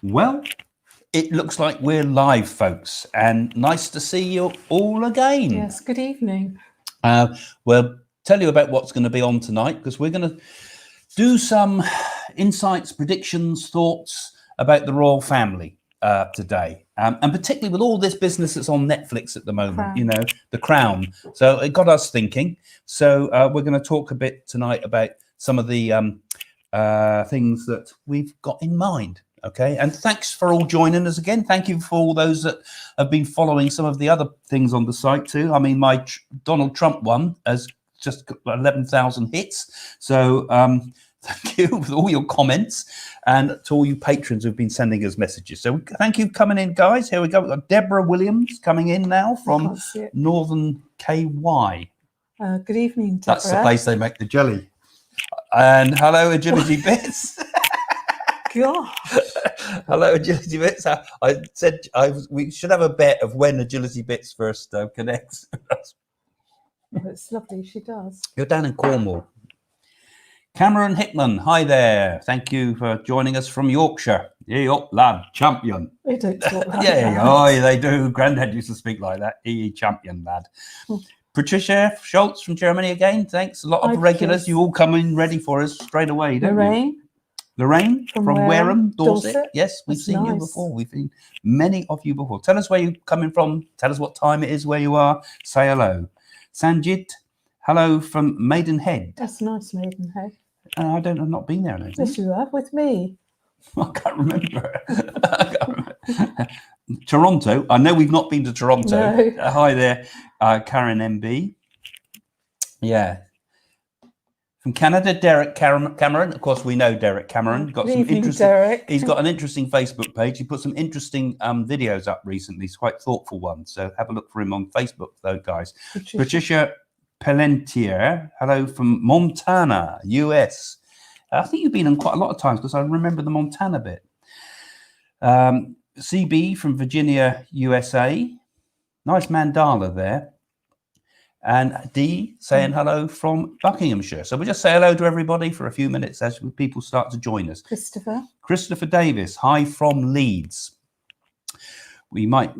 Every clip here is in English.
Well, it looks like we're live, folks, and nice to see you all again. Yes, good evening. We'll tell you about what's going to be on tonight, because we're going to do some insights, predictions, thoughts about the royal family today, and particularly with all this business that's on Netflix at the moment, The Crown. So it got us thinking. So we're going to talk a bit tonight about some of the things that we've got in mind. Okay, and thanks for all joining us again. Thank you for all those that have been following some of the other things on the site too. I mean, my Donald Trump one has just got 11,000 hits. So thank you for all your comments, and to all you patrons who've been sending us messages. So thank you for coming in, guys. Here we go. We've got Deborah Williams coming in now from Northern KY. Good evening, Deborah. That's the place they make the jelly. And hello, Agility Bits. God. Hello, Agility Bits. I said we should have a bet of when Agility Bits first connects. It's lovely, she does. You're down in Cornwall. Cameron Hickman, hi there. Thank you for joining us from Yorkshire. Yeah, up, lad, champion. They don't talk like yeah, that. Oh, they do. Granddad used to speak like that. Champion, lad. Patricia Schultz from Germany again. Thanks. A lot of regulars. You all come in ready for us straight away, don't you? Lorraine from Wareham, Dorset. Yes, we've seen you before. We've seen many of you before. Tell us where you're coming from. Tell us what time it is, where you are. Say hello. Sanjit, hello from Maidenhead. That's nice, Maidenhead. I've not been there. Yes, you have, with me. I can't remember. Toronto. I know we've not been to Toronto. No. Hi there, Karen MB. Yeah. From Canada, Derek Cameron. Of course, we know Derek Cameron. Got some interesting. Derek. He's got an interesting Facebook page. He put some interesting videos up recently. It's quite thoughtful ones. So have a look for him on Facebook, though, guys. Patricia Pellentier. Hello from Montana, US. I think you've been on quite a lot of times because I remember the Montana bit. CB from Virginia, USA. Nice mandala there. And Dee saying hello from Buckinghamshire. So we'll just say hello to everybody for a few minutes as people start to join us. Christopher Davis, hi from Leeds. We might...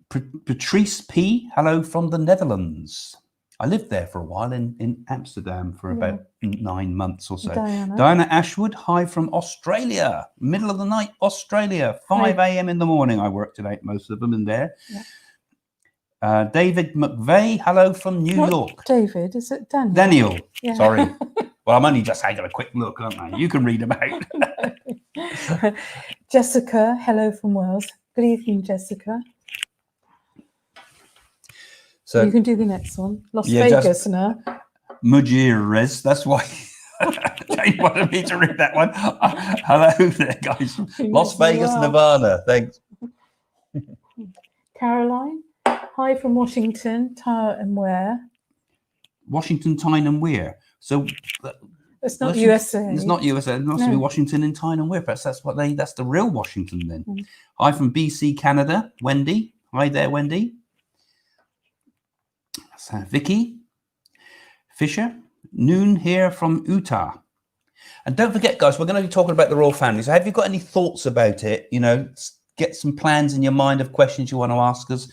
Patrice P, hello from the Netherlands. I lived there for a while in Amsterdam for about 9 months or so. Diana Ashwood, hi from Australia. Middle of the night, Australia. 5 a.m. in the morning. I worked tonight, most of them in there. Yeah. David McVeigh, hello from New York. David, is it Daniel? Daniel, yeah. Sorry. Well, I'm only just having a quick look, aren't I? You can read them out. Jessica, hello from Wales. Good evening, Jessica. So you can do the next one. Las Vegas now. Mujirez, that's why Jane wanted me to read that one. Hello there, guys. Las Vegas, Nevada. Thanks. Caroline. Hi from Washington, Tyne and Wear. Washington, Tyne and Wear. So it's not USA. It's not USA. It must be Washington and Tyne and Wear. Perhaps that's the real Washington then. Hi from BC, Canada, Wendy. Hi there, Wendy. Vicky Fisher. Noon here from Utah. And don't forget, guys, we're going to be talking about the royal family. So have you got any thoughts about it? Get some plans in your mind of questions you want to ask us,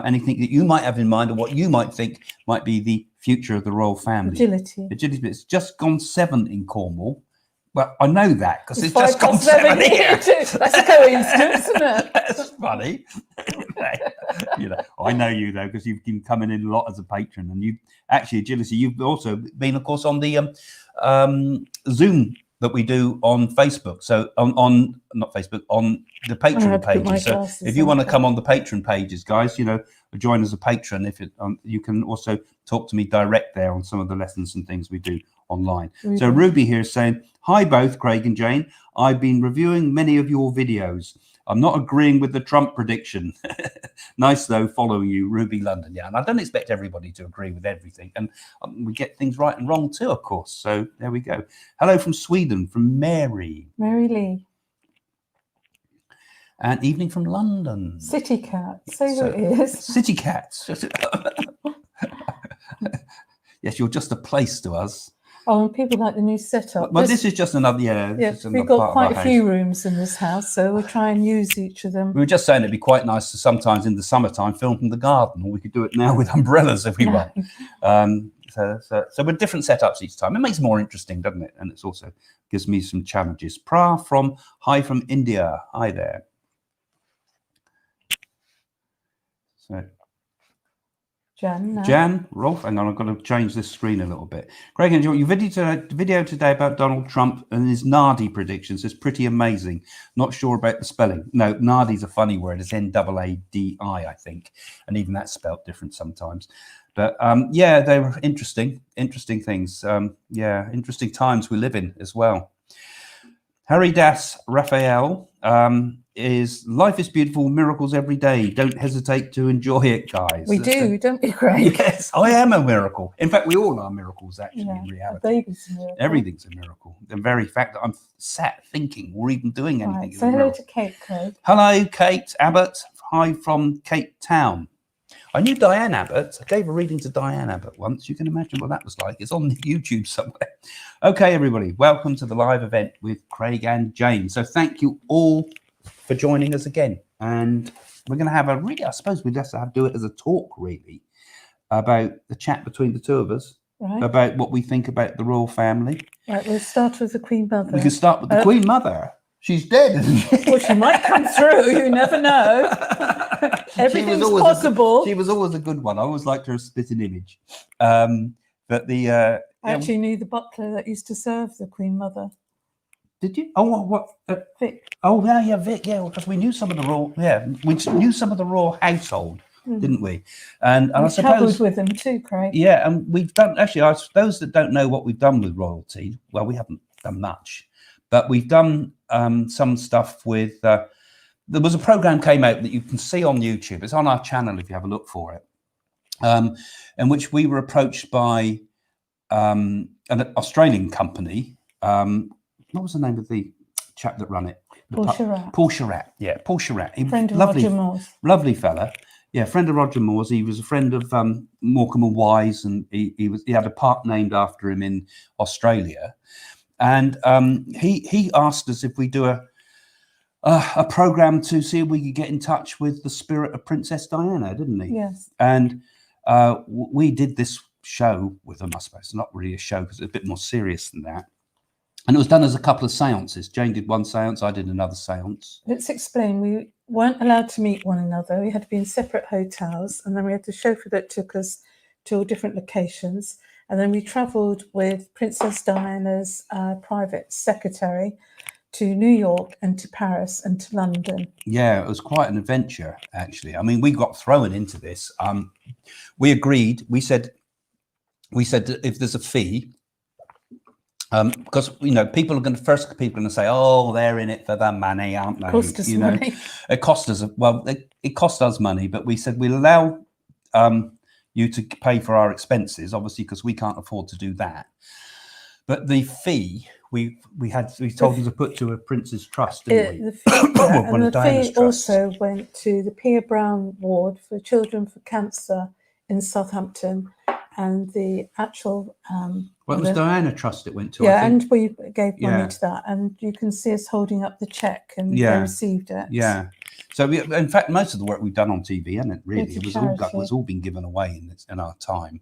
anything that you might have in mind or what you might think might be the future of the royal family. Agility. It's just gone 7 in Cornwall. Well, I know that because it's just gone 7 here. That's a coincidence, isn't it? That's funny. I know you though because you've been coming in a lot as a patron, and you actually, Agility, you've also been, of course, on the Zoom that we do on Facebook. So on not Facebook, on the Patreon pages. So if you want to come on the Patreon pages, guys, join as a patron. If you can also talk to me direct there on some of the lessons and things we do online. So Ruby here is saying, hi both Craig and Jane. I've been reviewing many of your videos. I'm not agreeing with the Trump prediction. Nice, though, following you, Ruby London. Yeah, and I don't expect everybody to agree with everything. And we get things right and wrong, too, of course. So there we go. Hello from Sweden, from Mary. Mary Lee. And evening from London. City Cat. Say who it is. City Cats. Yes, you're just a place to us. Oh, and people like the new setup. Well, this is just another, yeah, this is another we've got part quite of our a few house. rooms in this house, so we'll try and use each of them. We were just saying it'd be quite nice to sometimes in the summertime film from the garden, or we could do it now with umbrellas if we want. So with different setups each time. It makes it more interesting, doesn't it? And it's also gives me some challenges. Hi from India. Hi there. So Jan, Rolf, hang on, I've got to change this screen a little bit. Craig, enjoy your video today about Donald Trump and his Nardi predictions. It's pretty amazing. Not sure about the spelling. No, Nardi's a funny word. It's N-A-A-D-I, I think. And even that's spelt different sometimes. But yeah, they were interesting things. Yeah, interesting times we live in as well. Harry Das Raphael is life is beautiful, miracles every day. Don't hesitate to enjoy it, guys. We do, don't we, Craig? Yes, I am a miracle. In fact, we all are miracles, actually, in reality. A baby's a miracle. Everything's a miracle. The very fact that I'm sat thinking or even doing anything Right, is so a hello miracle. to Kate, Craig. Hello, Kate Abbott. Hi from Cape Town. I knew Diane Abbott. I gave a reading to Diane Abbott once. You can imagine what that was like. It's on YouTube somewhere. Okay, everybody, welcome to the live event with Craig and Jane. So thank you all for joining us again. And we're going to have I suppose we just have to do it as a talk, really, about the chat between the two of us, Right. about what we think about the royal family. Right, we'll start with the Queen Mother. We can start with the Queen Mother. She's dead, isn't she? Well, she might come through. You never know. Everything's possible. She was always a good one. I always liked her spitting image. But the I actually knew the butler that used to serve the Queen Mother. Did you? Oh, what? Vic. Oh, yeah, Vic. Yeah, because we knew some of the royal. Yeah, we knew some of the royal household, didn't we? And I suppose travelled with them too, Craig. Yeah, and we've done actually. Those that don't know what we've done with royalty, well, we haven't done much, but we've done some stuff with. There was a program came out that you can see on YouTube. It's on our channel if you have a look for it, in which we were approached by an Australian company. What was the name of the chap that ran it? Paul Sherratt. Paul Sherratt. Yeah, Paul Sherratt. Friend of Roger Moore's. Lovely fella. Yeah, friend of Roger Moore's. He was a friend of Morecambe and Wise, and he had a park named after him in Australia. And he asked us if we do a program to see if we could get in touch with the spirit of Princess Diana, didn't he? Yes. And we did this show with them, I suppose. It's not really a show because it's a bit more serious than that. And it was done as a couple of seances. Jane did one seance, I did another seance. Let's explain. We weren't allowed to meet one another. We had to be in separate hotels, and then we had a chauffeur that took us to all different locations. And then we travelled with Princess Diana's private secretary to New York and to Paris and to London. Yeah, it was quite an adventure, actually. I mean, we got thrown into this. We agreed. We said that if there's a fee, because people are going to say, "Oh, they're in it for the money, aren't they?" Cost us money. It cost us. Well, it cost us money, but we said we'll allow you to pay for our expenses, obviously, because we can't afford to do that. But the fee we told them to put to a Prince's Trust, didn't we? The fee, and the Diana's fee Trust. also went to the Pia Brown Ward for Children for Cancer in Southampton, and the actual. Well, it was Diana Trust it went to. Yeah, I think. and we gave money to that, and you can see us holding up the cheque, and they received it. Yeah. So, in fact, most of the work we've done on TV, and it really It's was all been given away in our time.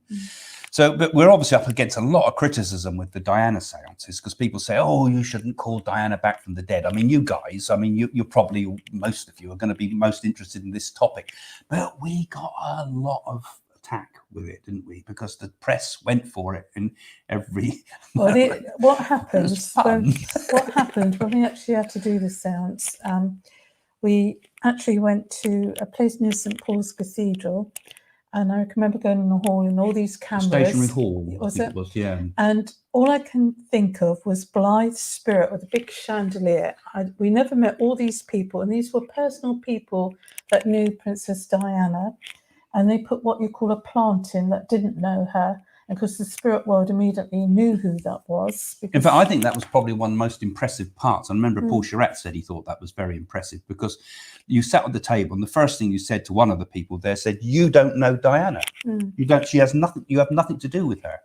So, but we're obviously up against a lot of criticism with the Diana seances because people say, "Oh, you shouldn't call Diana back from the dead." I mean, you guys, you're probably, most of you are going to be most interested in this topic, but we got a lot of attack with it, didn't we? Because the press went for it in every. Well, what happened when we actually had to do the seance? We actually went to a place near St Paul's Cathedral, and I remember going in the hall and all these cameras. Stationary Hall, was I think it? it was, yeah. And all I can think of was Blythe's spirit with a big chandelier. We never met all these people, and these were personal people that knew Princess Diana, and they put what you call a plant in that didn't know her, And because the spirit world immediately knew who that was. In Because, fact, I think that was probably one of the most impressive parts. I remember Paul Surratt said he thought that was very impressive because you sat at the table and the first thing you said to one of the people there said, "You don't know Diana. You don't. She has nothing. You have nothing to do with her,"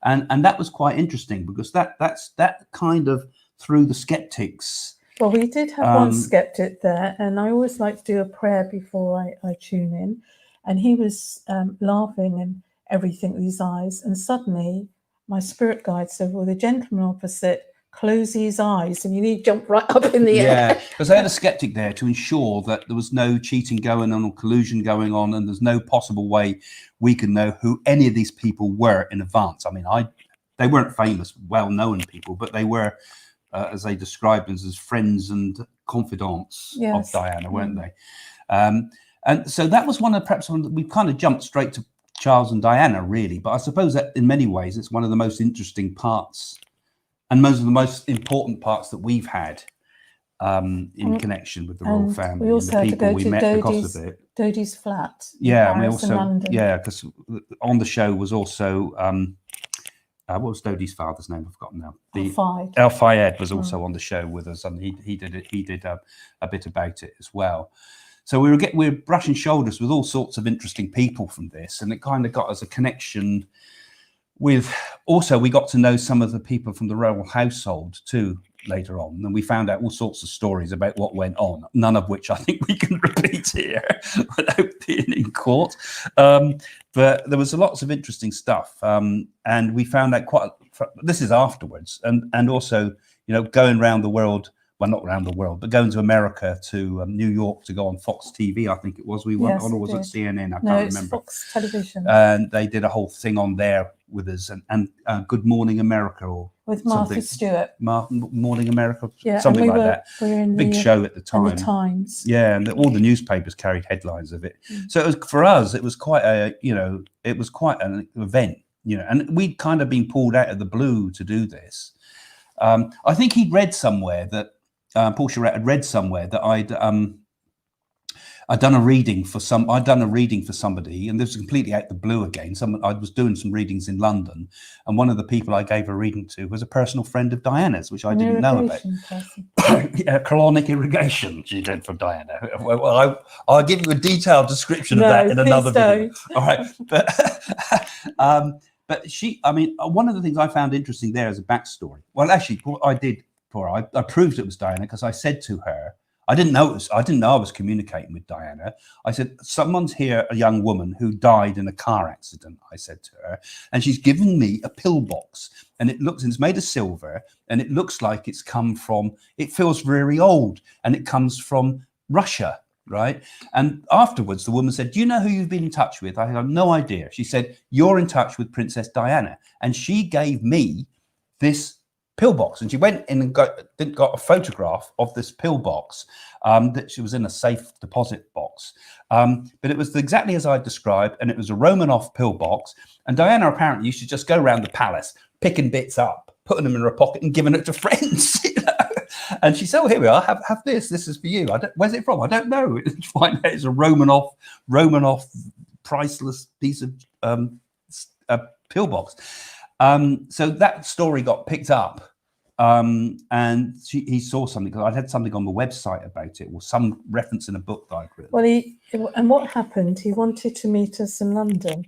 and that was quite interesting because that kind of threw the skeptics. well, we did have one skeptic there, and I always like to do a prayer before I tune in. And he was laughing and everything with his eyes. And suddenly my spirit guide said, well, the gentleman opposite, close his eyes and you need to jump right up in the air. Yeah, because they had a skeptic there to ensure that there was no cheating going on or collusion going on, and there's no possible way we can know who any of these people were in advance. I mean, they weren't famous, well-known people, but they were, as they described us, as friends and confidants of Diana, weren't they? And so that was perhaps we kind of jumped straight to Charles and Diana, really. But I suppose that in many ways, it's one of the most interesting parts and most of the most important parts that we've had in connection with the royal family. We also had to go to Dodie's flat. Yeah, and we Paris and also, London. yeah, because on the show was also, what was Dodie's father's name? I've forgotten now. El Fayed was also on the show with us, and he did a bit about it as well. So we were brushing shoulders with all sorts of interesting people from this, and it kind of got us a connection with. Also, we got to know some of the people from the royal household too later on, and we found out all sorts of stories about what went on. None of which I think we can repeat here without being in court. But there was lots of interesting stuff, and we found out this is afterwards, and also going around the world. Well, not around the world, but going to America, to New York, to go on Fox TV, I think it was. We went on, or was it CNN? I can't remember. Fox Television. And they did a whole thing on there with us, and Good Morning America, or with Martha Stewart. Morning America, yeah, something like that. We were in big show at the time. The Times. Yeah, and all the newspapers carried headlines of it. So it was, for us, it was quite an event, and we'd kind of been pulled out of the blue to do this. I think he'd read somewhere that. Paul Surratt had read somewhere that I'd done a reading for somebody, and this was completely out the blue again. I was doing some readings in London, and one of the people I gave a reading to was a personal friend of Diana's, which I didn't know about. Yeah, colonic irrigation she did for Diana. Well, I'll give you a detailed description of that in another video. All right, but she, I mean, one of the things I found interesting there as a backstory. Well, actually, what I did. I proved it was Diana because I said to her, I didn't know I was communicating with Diana. I said, someone's here, a young woman who died in a car accident, I said to her, and she's given me a pillbox, and it's made of silver, and it looks like it feels very old, and it comes from Russia, right? And afterwards, the woman said, do you know who you've been in touch with? I have no idea. She said, you're in touch with Princess Diana. And she gave me this pillbox, and she went in and got a photograph of this pillbox that she was in a safe deposit box, but it was exactly as I described, and it was a Romanov pillbox. And Diana apparently used to just go around the palace picking bits up, putting them in her pocket and giving it to friends. And she said, oh, here we are, have this is for you. Where's it from? I don't know. Find out it's a Romanov priceless piece of pillbox. So that story got picked up, and he saw something, because I'd had something on the website about it, or some reference in a book that I'd written. Well, and what happened, he wanted to meet us in London,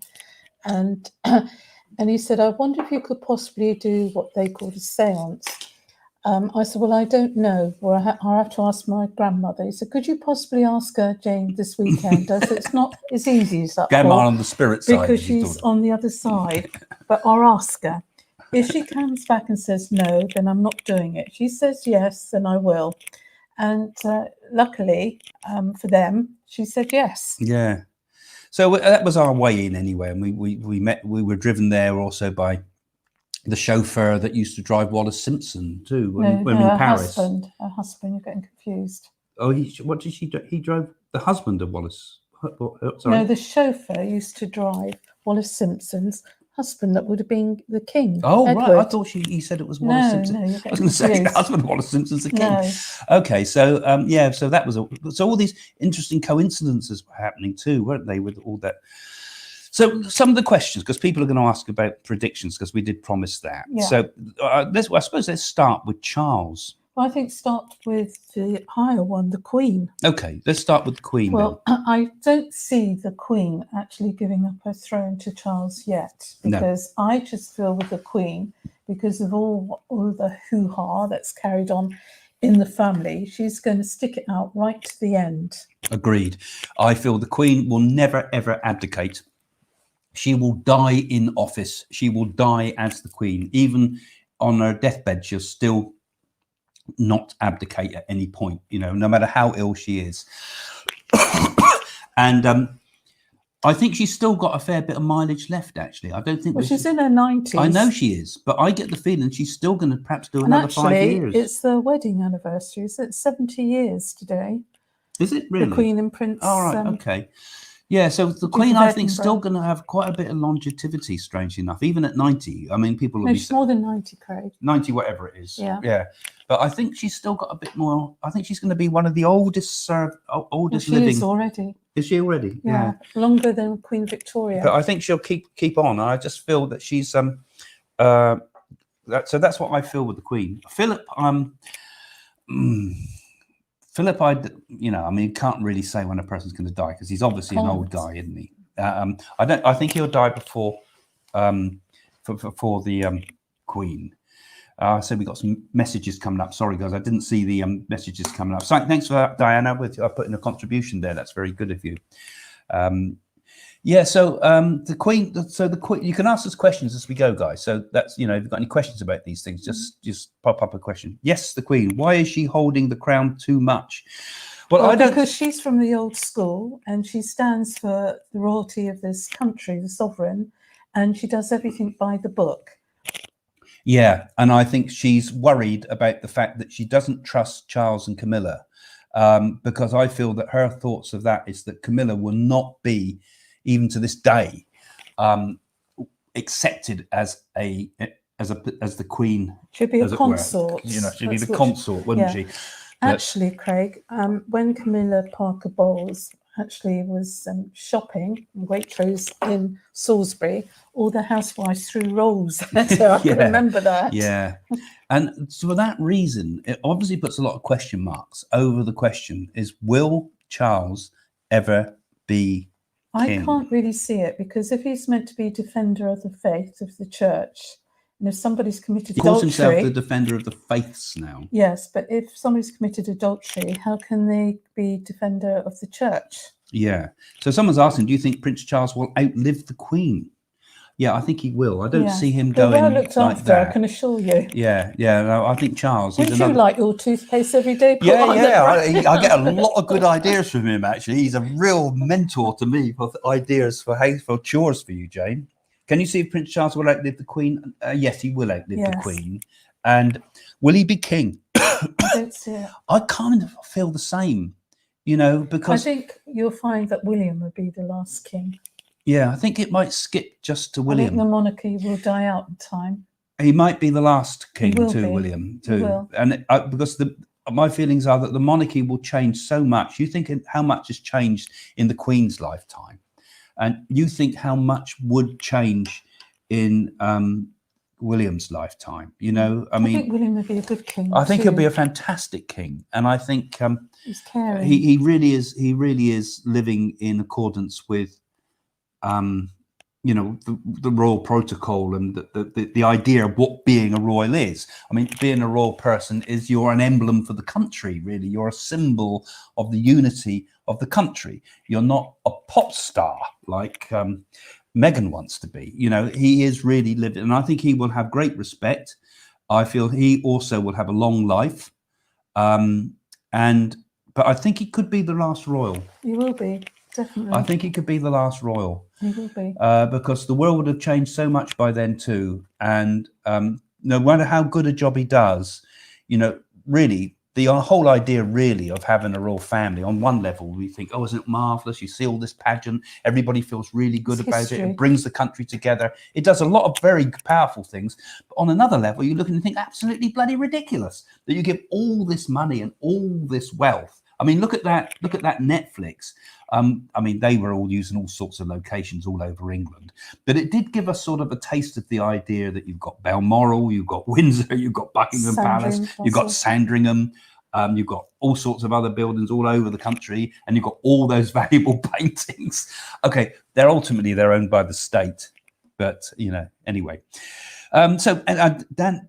and he said, I wonder if you could possibly do what they called a séance. I said, well, I don't know. Well, I'll have to ask my grandmother. He said, could you possibly ask her, Jane, this weekend? I said, it's not as easy as that. Grandma on the spirit side. Because she's on the other side. But I'll ask her. If she comes back and says no, then I'm not doing it. She says yes, then I will. And luckily for them, she said yes. Yeah. So that was our way in anyway. And we were driven there also by the chauffeur that used to drive Wallis Simpson too when in Paris. Her husband, you're getting confused. Oh, what did she do? He drove the husband of Wallis. Sorry. No, the chauffeur used to drive Wallis Simpson's husband, that would have been the king. Oh, Edward. right. I thought he said it was Wallis Simpson. No, I was going to say the husband of Wallis Simpson's the king. No. Okay, so so that was so all these interesting coincidences were happening too, weren't they, with all that? So some of the questions, because people are going to ask about predictions, because we did promise that. Yeah. So I suppose let's start with Charles. Well, I think start with the higher one, the Queen. Okay, let's start with the Queen. Well, I don't see the Queen actually giving up her throne to Charles yet, because I just feel with the Queen, because of all the hoo-ha that's carried on in the family, she's going to stick it out right to the end. Agreed. I feel the Queen will never, ever abdicate. She will die in office. She will die as the Queen. Even on her deathbed, she'll still not abdicate at any point, no matter how ill she is. And I think she's still got a fair bit of mileage left, actually. I don't think... Well, she's in her 90s. I know she is, but I get the feeling she's still going to perhaps do another 5 years. It's the wedding anniversary. So it's 70 years today. Is it really? The Queen and Prince. All right, okay. Yeah, so the Queen, I think, still going to have quite a bit of longevity, strangely enough, even at 90. I mean, people will be... she's more than 90, Craig. 90, whatever it is. Yeah. But I think she's still got a bit more... I think she's going to be one of the oldest living... She is already. Is she already? Yeah, longer than Queen Victoria. But I think she'll keep on. I just feel that she's... so that's what I feel with the Queen. Philip, Philip, I mean, can't really say when a person's going to die, because he's obviously an old guy, isn't he? I think he'll die before for the Queen. So we got some messages coming up. Sorry, guys, I didn't see the messages coming up. So thanks for that, Diana, with putting a contribution there. That's very good of you. So the Queen. So the Queen. You can ask us questions as we go, guys. So that's if you've got any questions about these things, just pop up a question. Yes, the Queen. Why is she holding the crown too much? Well, I don't... because she's from the old school and she stands for the royalty of this country, the sovereign, and she does everything by the book. Yeah, and I think she's worried about the fact that she doesn't trust Charles and Camilla, because I feel that her thoughts of that is that Camilla will not be, even to this day, accepted as the Queen. She'd be a consort. She'd be the consort, wouldn't she? Actually, Craig, when Camilla Parker Bowles actually was shopping in Waitrose in Salisbury, all the housewives threw rolls. So I can remember that. Yeah. And so for that reason, it obviously puts a lot of question marks over the question is, will Charles ever be king? I can't really see it, because if he's meant to be defender of the faith of the church, and if somebody's committed adultery... He calls adultery, himself the defender of the faiths now. Yes, but if somebody's committed adultery, how can they be defender of the church? Yeah. So someone's asking, do you think Prince Charles will outlive the Queen? Yeah, I think he will. I don't see him going well looked like after, that. I can assure you. Yeah. No, I think Charles... Wouldn't you like your toothpaste every day? I get a lot of good ideas from him, actually. He's a real mentor to me for ideas for chores for you, Jane. Can you see if Prince Charles will outlive the Queen? Yes, he will outlive the Queen. And will he be king? I don't see it. I kind of feel the same, because... I think you'll find that William will be the last king. Yeah, I think it might skip just to William. I think the monarchy will die out in time. He might be the last king too, be. William, too. He will. And because my feelings are that the monarchy will change so much. You think how much has changed in the Queen's lifetime, and you think how much would change in William's lifetime. I mean, think William would be a good king. I think he'll be a fantastic king, and I think he's caring. He really is. He really is living in accordance with the royal protocol and the idea of what being a royal is. I mean, being a royal person is you're an emblem for the country, really. You're a symbol of the unity of the country. You're not a pop star like Meghan wants to be. He is really living, and I think he will have great respect. I feel he also will have a long life. But I think he could be the last royal. He will be. Definitely. I think he could be the last royal. He will be. Because the world would have changed so much by then too. And no matter how good a job he does, really, the whole idea really of having a royal family, on one level, we think, oh, isn't it marvellous? You see all this pageant, everybody feels really good about it. It brings the country together. It does a lot of very powerful things. But on another level, you look and think, absolutely bloody ridiculous that you give all this money and all this wealth. I mean, look at that Netflix. I mean, they were all using all sorts of locations all over England, but it did give us sort of a taste of the idea that you've got Balmoral, you've got Windsor, you've got Buckingham Palace, Sandringham you've got Castle. Sandringham, you've got all sorts of other buildings all over the country, and you've got all those valuable paintings. Okay, they're owned by the state, but anyway. So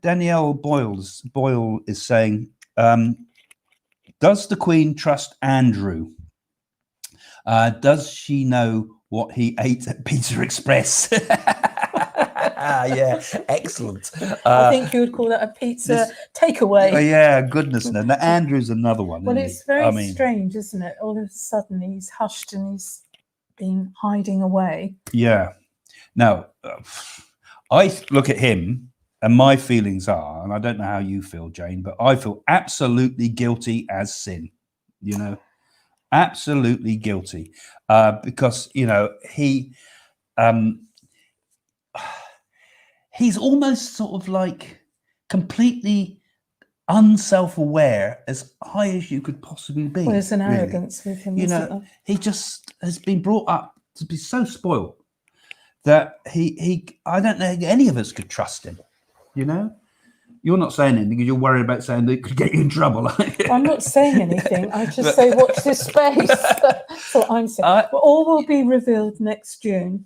Danielle Boyle is saying, does the Queen trust Andrew? Does she know what he ate at Pizza Express? Yeah, excellent. I think you would call that a pizza takeaway. Yeah, goodness no. Now, Andrew's another one. Well, isn't it's he? very strange, isn't it? All of a sudden, he's hushed and he's been hiding away. Yeah. Now, I look at him, and my feelings are, and I don't know how you feel, Jane, but I feel absolutely guilty as sin. Absolutely guilty, because he's almost sort of like completely unself-aware, as high as you could possibly be. Well, there's an really. arrogance with him, isn't there? He just has been brought up to be so spoiled that he I don't know any of us could trust him. You're not saying anything because you're worried about saying that it could get you in trouble. Well, I'm not saying anything. I just say watch this space. That's what I'm saying. But all will be revealed next June.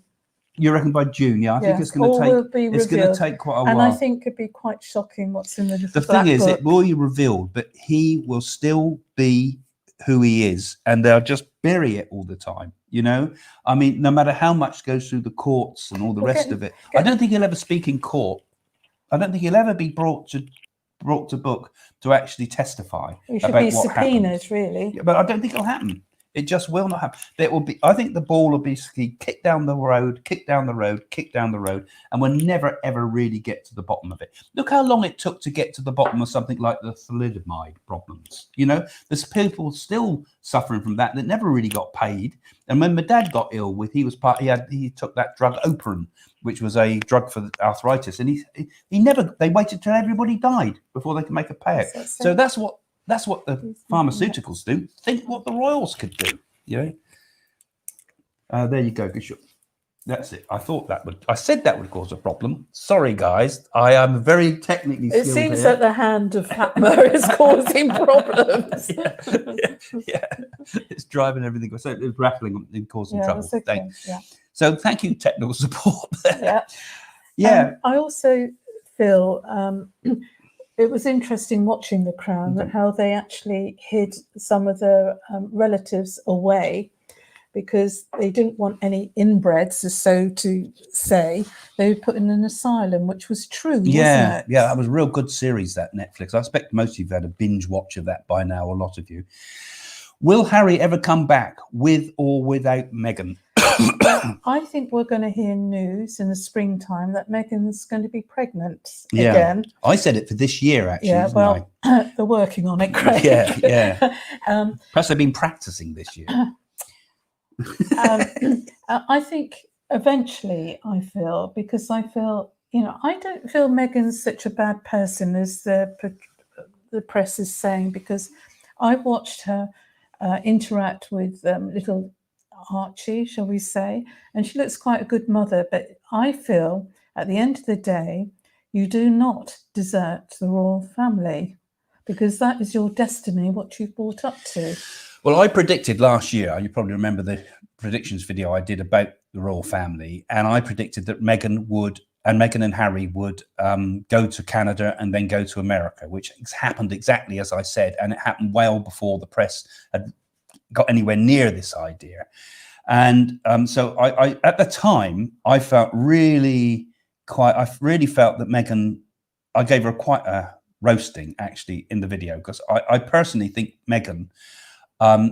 You reckon by June? Yeah, I think it's going to take quite a while. And I think it'd be quite shocking what's in the little The thing is, book. it will be revealed, but he will still be who he is, and they'll just bury it all the time. I mean, no matter how much goes through the courts and all the rest of it, I don't think he'll ever speak in court. I don't think he'll ever be brought to book to actually testify You should about be what subpoenaed, happened. really. Yeah, but I don't think it'll happen. It just will not happen. There will be. I think the ball will basically kick down the road, and we'll never ever really get to the bottom of it. Look how long it took to get to the bottom of something like the thalidomide problems. There's people still suffering from that never really got paid. And when my dad got ill, he took that drug Operon, which was a drug for arthritis, and they waited till everybody died before they could make a payout. So that's what the pharmaceuticals do. Think what the royals could do. There you go. That's it. I said that would cause a problem. Sorry, guys. I am very technically skilled. It seems here. that the hand of Fatma is causing problems. yeah. It's driving everything. So it's rattling and causing trouble. Okay. So thank you, technical support. Yeah. I also feel it was interesting watching The Crown, that how they actually hid some of their relatives away because they didn't want any inbreds, so to say. They were put in an asylum, which was true, wasn't it? Yeah, that was a real good series, that Netflix. I expect most of you have had a binge watch of that by now, a lot of you. Will Harry ever come back with or without Meghan? I think we're going to hear news in the springtime that Meghan's going to be pregnant again. I said it for this year, actually. Yeah, well, they're working on it, Craig. Yeah. Perhaps they've been practicing this year. I think eventually, I feel I don't feel Meghan's such a bad person as the press is saying, because I watched her interact with little Archie, shall we say, and she looks quite a good mother. But I feel at the end of the day, you do not desert the royal family, because that is your destiny, what you've brought up to. Well, I predicted last year, you probably remember the predictions video I did about the royal family, and I predicted that Meghan and Harry would go to Canada and then go to America, which happened exactly as I said, and it happened well before the press had got anywhere near this idea. And so I at the time I really felt that Meghan, I gave her quite a roasting actually in the video, because I personally think Meghan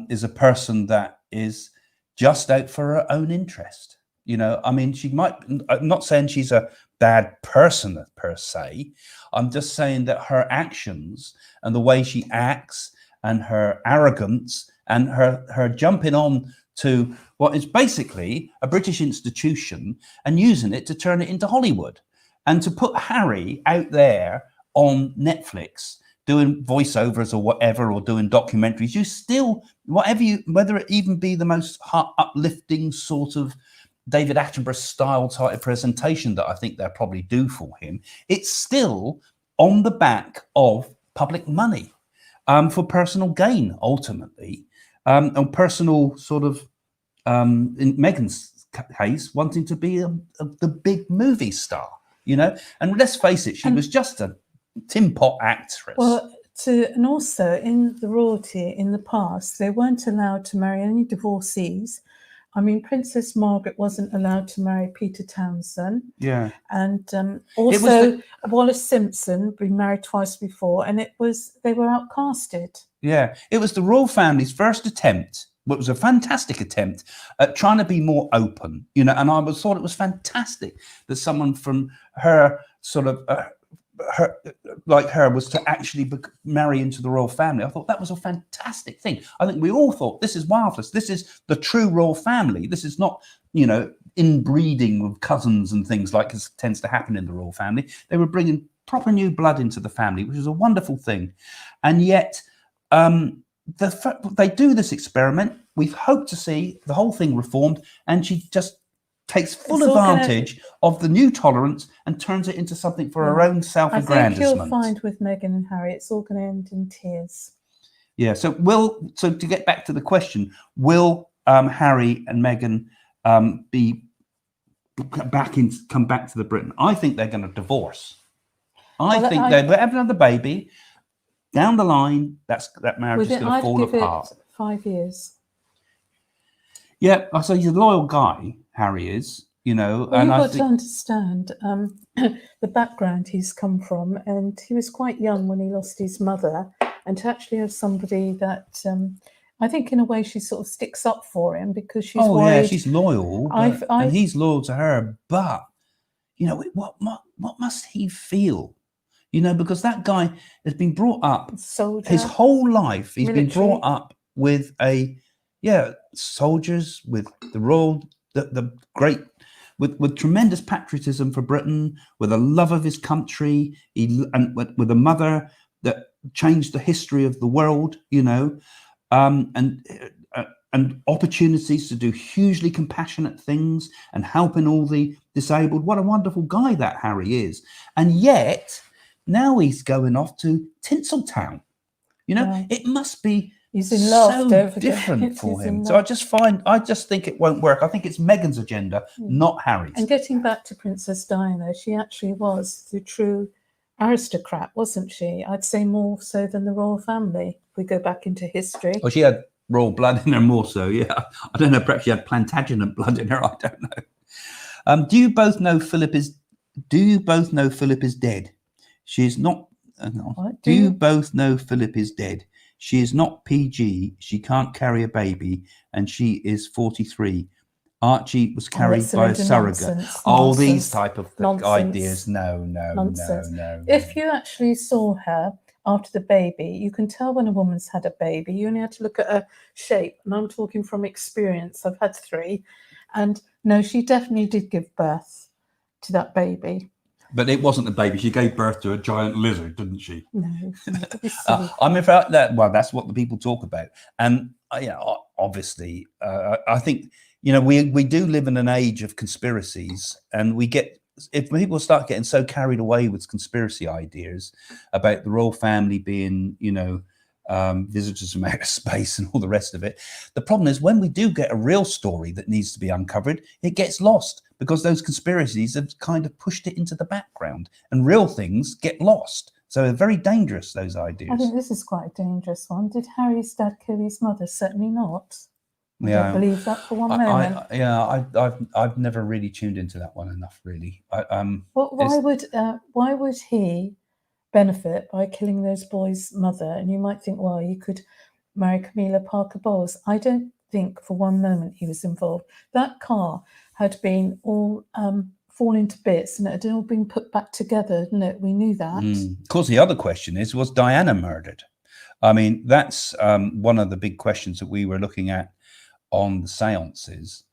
is a person that is just out for her own interest. I mean, I'm not saying she's a bad person per se. I'm just saying that her actions and the way she acts and her arrogance and her jumping on to what is basically a British institution and using it to turn it into Hollywood, and to put Harry out there on Netflix doing voiceovers or whatever, or doing documentaries, you still, whether it even be the most uplifting sort of David Attenborough style type of presentation that I think they'll probably do for him, it's still on the back of public money, for personal gain, ultimately, and personal sort of, in Meghan's case, wanting to be the big movie star, you know. And let's face it, she was just a tin pot actress. Well, and also in the royalty in the past, they weren't allowed to marry any divorcees. I mean, Princess Margaret wasn't allowed to marry Peter Townsend. Yeah. And also Wallace Simpson, been married twice before, and they were outcasted. Yeah, it was the royal family's first attempt, what was a fantastic attempt at trying to be more open, you know. And I thought it was fantastic that someone from her sort of her was to actually marry into the royal family. I thought that was a fantastic thing. I think we all thought, this is marvelous. This is the true royal family. This is not, you know, inbreeding with cousins and things like tends to happen in the royal family. They were bringing proper new blood into the family, which is a wonderful thing. And yet they do this experiment. We've hoped to see the whole thing reformed, and she just takes full advantage of the new tolerance and turns it into something for her own self-aggrandizement. I think you'll find with Meghan and Harry, it's all going to end in tears. Yeah. So to get back to the question, will Harry and Meghan come back to the Britain? I think they're going to divorce. I think they'll have another baby. Down the line, that marriage is going to fall apart. It 5 years. Yeah, so he's a loyal guy, Harry is, you know. Well, and you've got to understand the background he's come from, and he was quite young when he lost his mother, and to actually have somebody that I think in a way she sort of sticks up for him because she's worried. Yeah, she's loyal, and he's loyal to her. But you know, what must he feel? You know, because that guy has been brought up his whole life. He's been brought up with soldiers, with the royal, the great, with tremendous patriotism for Britain, with a love of his country, and with a mother that changed the history of the world, you know, and opportunities to do hugely compassionate things and helping all the disabled. What a wonderful guy that Harry is. And yet now he's going off to Tinseltown. You know, it must be so different for him. So I just think it won't work. I think it's Meghan's agenda, not Harry's. And getting back to Princess Diana, she actually was the true aristocrat, wasn't she? I'd say more so than the royal family, if we go back into history. Well, she had royal blood in her more so, yeah. I don't know, perhaps she had Plantagenet blood in her, I don't know. Do you both know Philip is dead? She is not. Do you both know Philip is dead? She is not PG. She can't carry a baby, and she is 43. Archie was carried by a surrogate. These type of ideas. No. If you actually saw her after the baby, you can tell when a woman's had a baby. You only have to look at her shape, and I'm talking from experience. I've had 3, and no, she definitely did give birth to that baby. But it wasn't a baby. She gave birth to a giant lizard, didn't she? No. I mean, that's what the people talk about. And obviously, I think, you know, we do live in an age of conspiracies, and if people start getting so carried away with conspiracy ideas about the royal family being, you know, visitors from outer space and all the rest of it, the problem is when we do get a real story that needs to be uncovered, it gets lost because those conspiracies have kind of pushed it into the background, and real things get lost. So they're very dangerous, those ideas. I think this is quite a dangerous one. Did Harry's dad kill his mother? Certainly not. I don't believe that for one moment. I've never really tuned into that one enough, really. Why would he benefit by killing those boys' mother? And you might think, well, you could marry Camilla Parker Bowles. I don't think for one moment he was involved. That car had been all fallen to bits, and it had all been put back together. No, we knew that. Of course, the other question is, was Diana murdered? I mean, that's one of the big questions that we were looking at on the seances.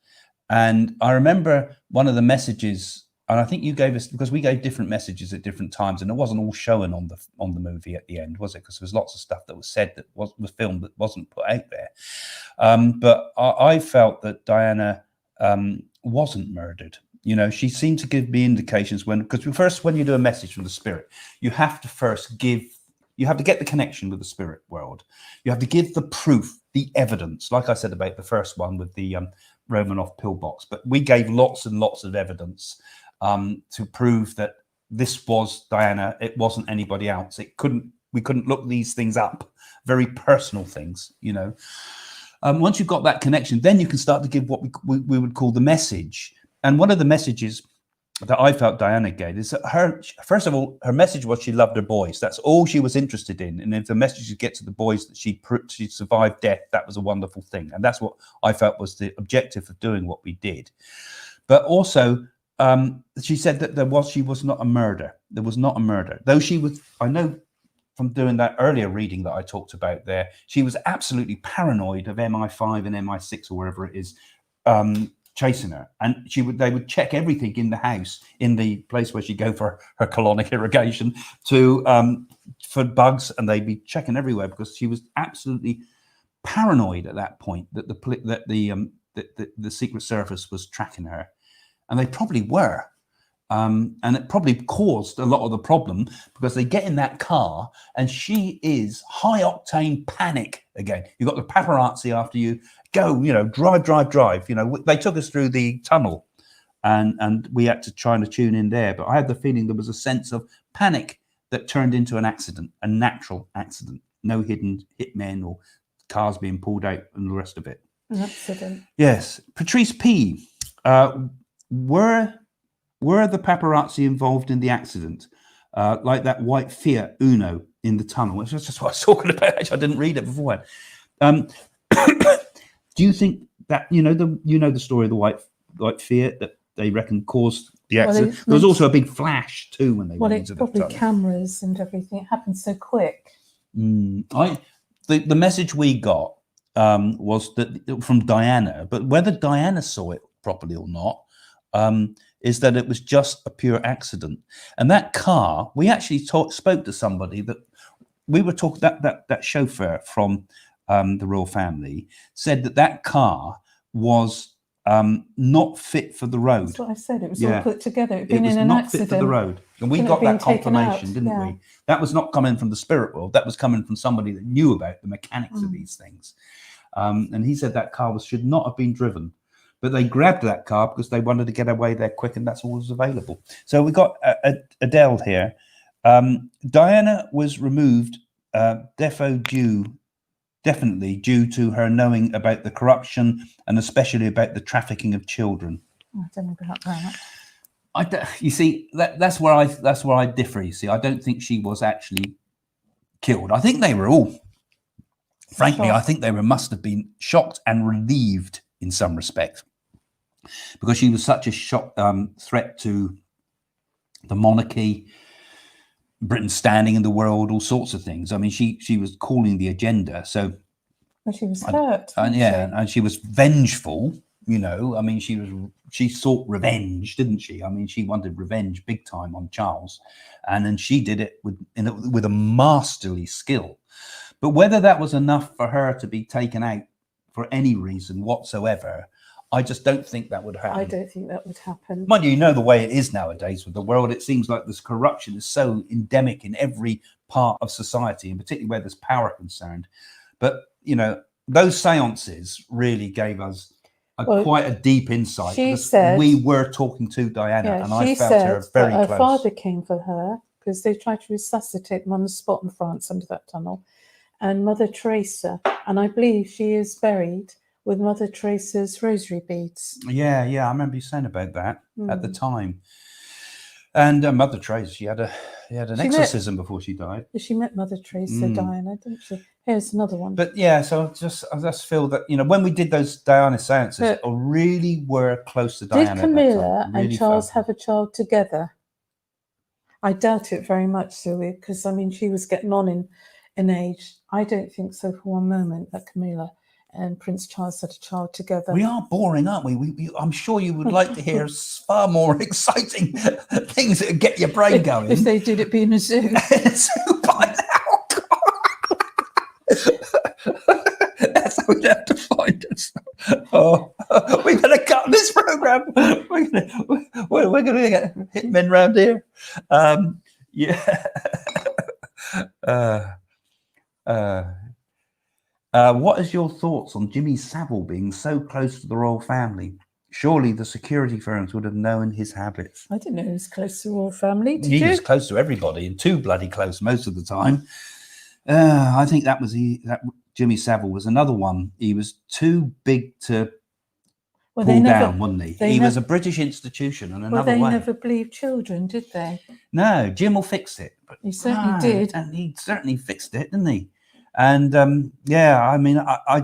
And I remember one of the messages and I think you gave us, because we gave different messages at different times, and it wasn't all shown on the movie at the end, was it? Because there was lots of stuff that was said that was filmed that wasn't put out there. But I felt that Diana wasn't murdered. You know, she seemed to give me indications because first, when you do a message from the spirit, you have to first you have to get the connection with the spirit world. You have to give the proof, the evidence, like I said about the first one with the Romanov pillbox. But we gave lots and lots of evidence to prove that this was Diana. It wasn't anybody else. We couldn't look these things up, very personal things, you know. Once you've got that connection, then you can start to give what we would call the message. And one of the messages that I felt Diana gave is that first of all, her message was she loved her boys. That's all she was interested in. And if the message could get to the boys that she survived death, that was a wonderful thing. And that's what I felt was the objective of doing what we did. But also, she said that she was not a murder. There was not a murder. Though she was, I know from doing that earlier reading that I talked about there, she was absolutely paranoid of MI5 and MI6 or wherever it is, chasing her, and they would check everything in the house, in the place where she'd go for her colonic irrigation for bugs, and they'd be checking everywhere because she was absolutely paranoid at that point that the Secret Service was tracking her, and they probably were. And it probably caused a lot of the problem because they get in that car and she is high octane panic again. You've got the paparazzi after you. Go, you know, drive. You know, they took us through the tunnel and we had to try and tune in there. But I had the feeling there was a sense of panic that turned into an accident, a natural accident. No hidden hitmen or cars being pulled out and the rest of it. An accident. Yes. Patrice P. Were the paparazzi involved in the accident? Like that white Fiat Uno in the tunnel, which is just what I was talking about. Actually, I didn't read it before. Do you think that you know the story of the white Fiat that they reckon caused the accident? There was also a big flash too when they went into the tunnel. Well, it's probably cameras and everything. It happened so quick. The message we got was that from Diana, but whether Diana saw it properly or not, is that it was just a pure accident. And that car, we actually spoke to somebody that we were talking, that chauffeur from the royal family said that car was not fit for the road. That's what I said. It was all put together. It had been in an not accident. fit for the road. And we got that confirmation, didn't we? That was not coming from the spirit world. That was coming from somebody that knew about the mechanics of these things. And he said that car should not have been driven. But they grabbed that car because they wanted to get away there quick, and that's all that was available. So we got Adele here. Diana was removed, definitely due to her knowing about the corruption and especially about the trafficking of children. I don't know about that. You see, that's where I differ. You see, I don't think she was actually killed. I think they were all, frankly, I think they must have been shocked and relieved in some respect, because she was such a threat to the monarchy, Britain's standing in the world, all sorts of things. I mean, she was calling the agenda. So, well, she was hurt. And she was vengeful. You know, I mean, she sought revenge, didn't she? I mean, she wanted revenge big time on Charles, and then she did it with a masterly skill. But whether that was enough for her to be taken out for any reason whatsoever, I just don't think that would happen. I don't think that would happen. Mind you know the way it is nowadays with the world, it seems like this corruption is so endemic in every part of society, and particularly where there's power concerned. But, you know, those seances really gave us quite a deep insight. She said, we were talking to Diana, and I felt her very close. Her father came for her because they tried to resuscitate them on the spot in France under that tunnel. And Mother Teresa, and I believe she is buried with Mother Teresa's rosary beads. Yeah, I remember you saying about that at the time. And Mother Teresa, she had an exorcism before she died. She met Mother Teresa, Diana, didn't she? Here's another one. But yeah, so I just feel that, you know, when we did those Diana seances, I really were close to Diana. Did Camilla and Charles have a child together? I doubt it very much, Sylvia, because I mean she was getting on in age. I don't think so for one moment that Camilla and Prince Charles had a child together. We are boring, aren't we? I'm sure you would like to hear far more exciting things that would get your brain going. If they did it be in a zoo. By now. That's how we'd have to find us. Oh, we better cut this program. We're going to get hitmen round here. Yeah. What is your thoughts on Jimmy Savile being so close to the royal family? Surely the security firms would have known his habits. I didn't know he was close to the royal family. Did He you? was close to everybody and too bloody close most of the time. I think that Jimmy Savile was another one. He was too big to pull down, wasn't he? He was a British institution and another way. They never believed children, did they? No, Jim will fix it. But He certainly did. And he certainly fixed it, didn't he? And yeah, I mean, I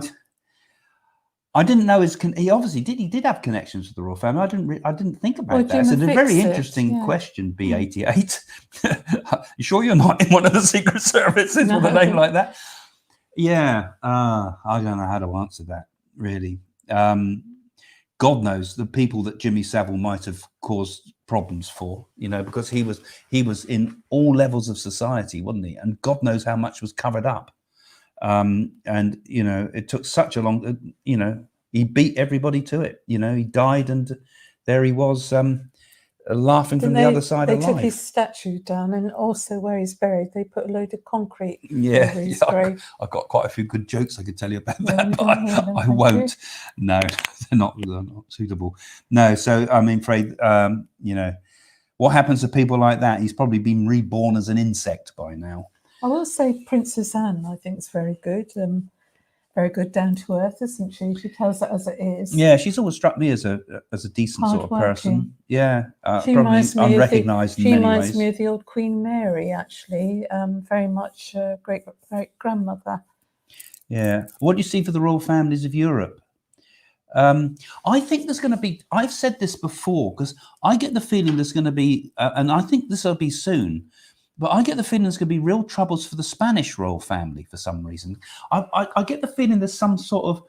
didn't know he obviously did. He did have connections with the royal family. I didn't think about that. It's a very interesting question, B88. You sure you're not in one of the Secret Services with a name like that? Yeah, I don't know how to answer that, really. God knows the people that Jimmy Savile might have caused problems for, because he was in all levels of society, wasn't he? And God knows how much was covered up. And it took such a long, he beat everybody to it. He died, and there he was, laughing from the other side of life. They took his statue down, and also where he's buried, they put a load of concrete over his grave. I've got quite a few good jokes I could tell you about that, but I won't. No, they're not suitable. No, so I'm afraid, what happens to people like that? He's probably been reborn as an insect by now. I will say Princess Anne, I think, is very good. Very good, down to earth, isn't she? She tells it as it is. Yeah, she's always struck me as a decent sort of person. Yeah, she probably unrecognised in many ways. She reminds me of the old Queen Mary, actually. Very much great grandmother. Yeah. What do you see for the royal families of Europe? I think there's going to be. I've said this before because I get the feeling there's going to be, and I think this will be soon. But I get the feeling there's going to be real troubles for the Spanish royal family for some reason. I get the feeling there's some sort of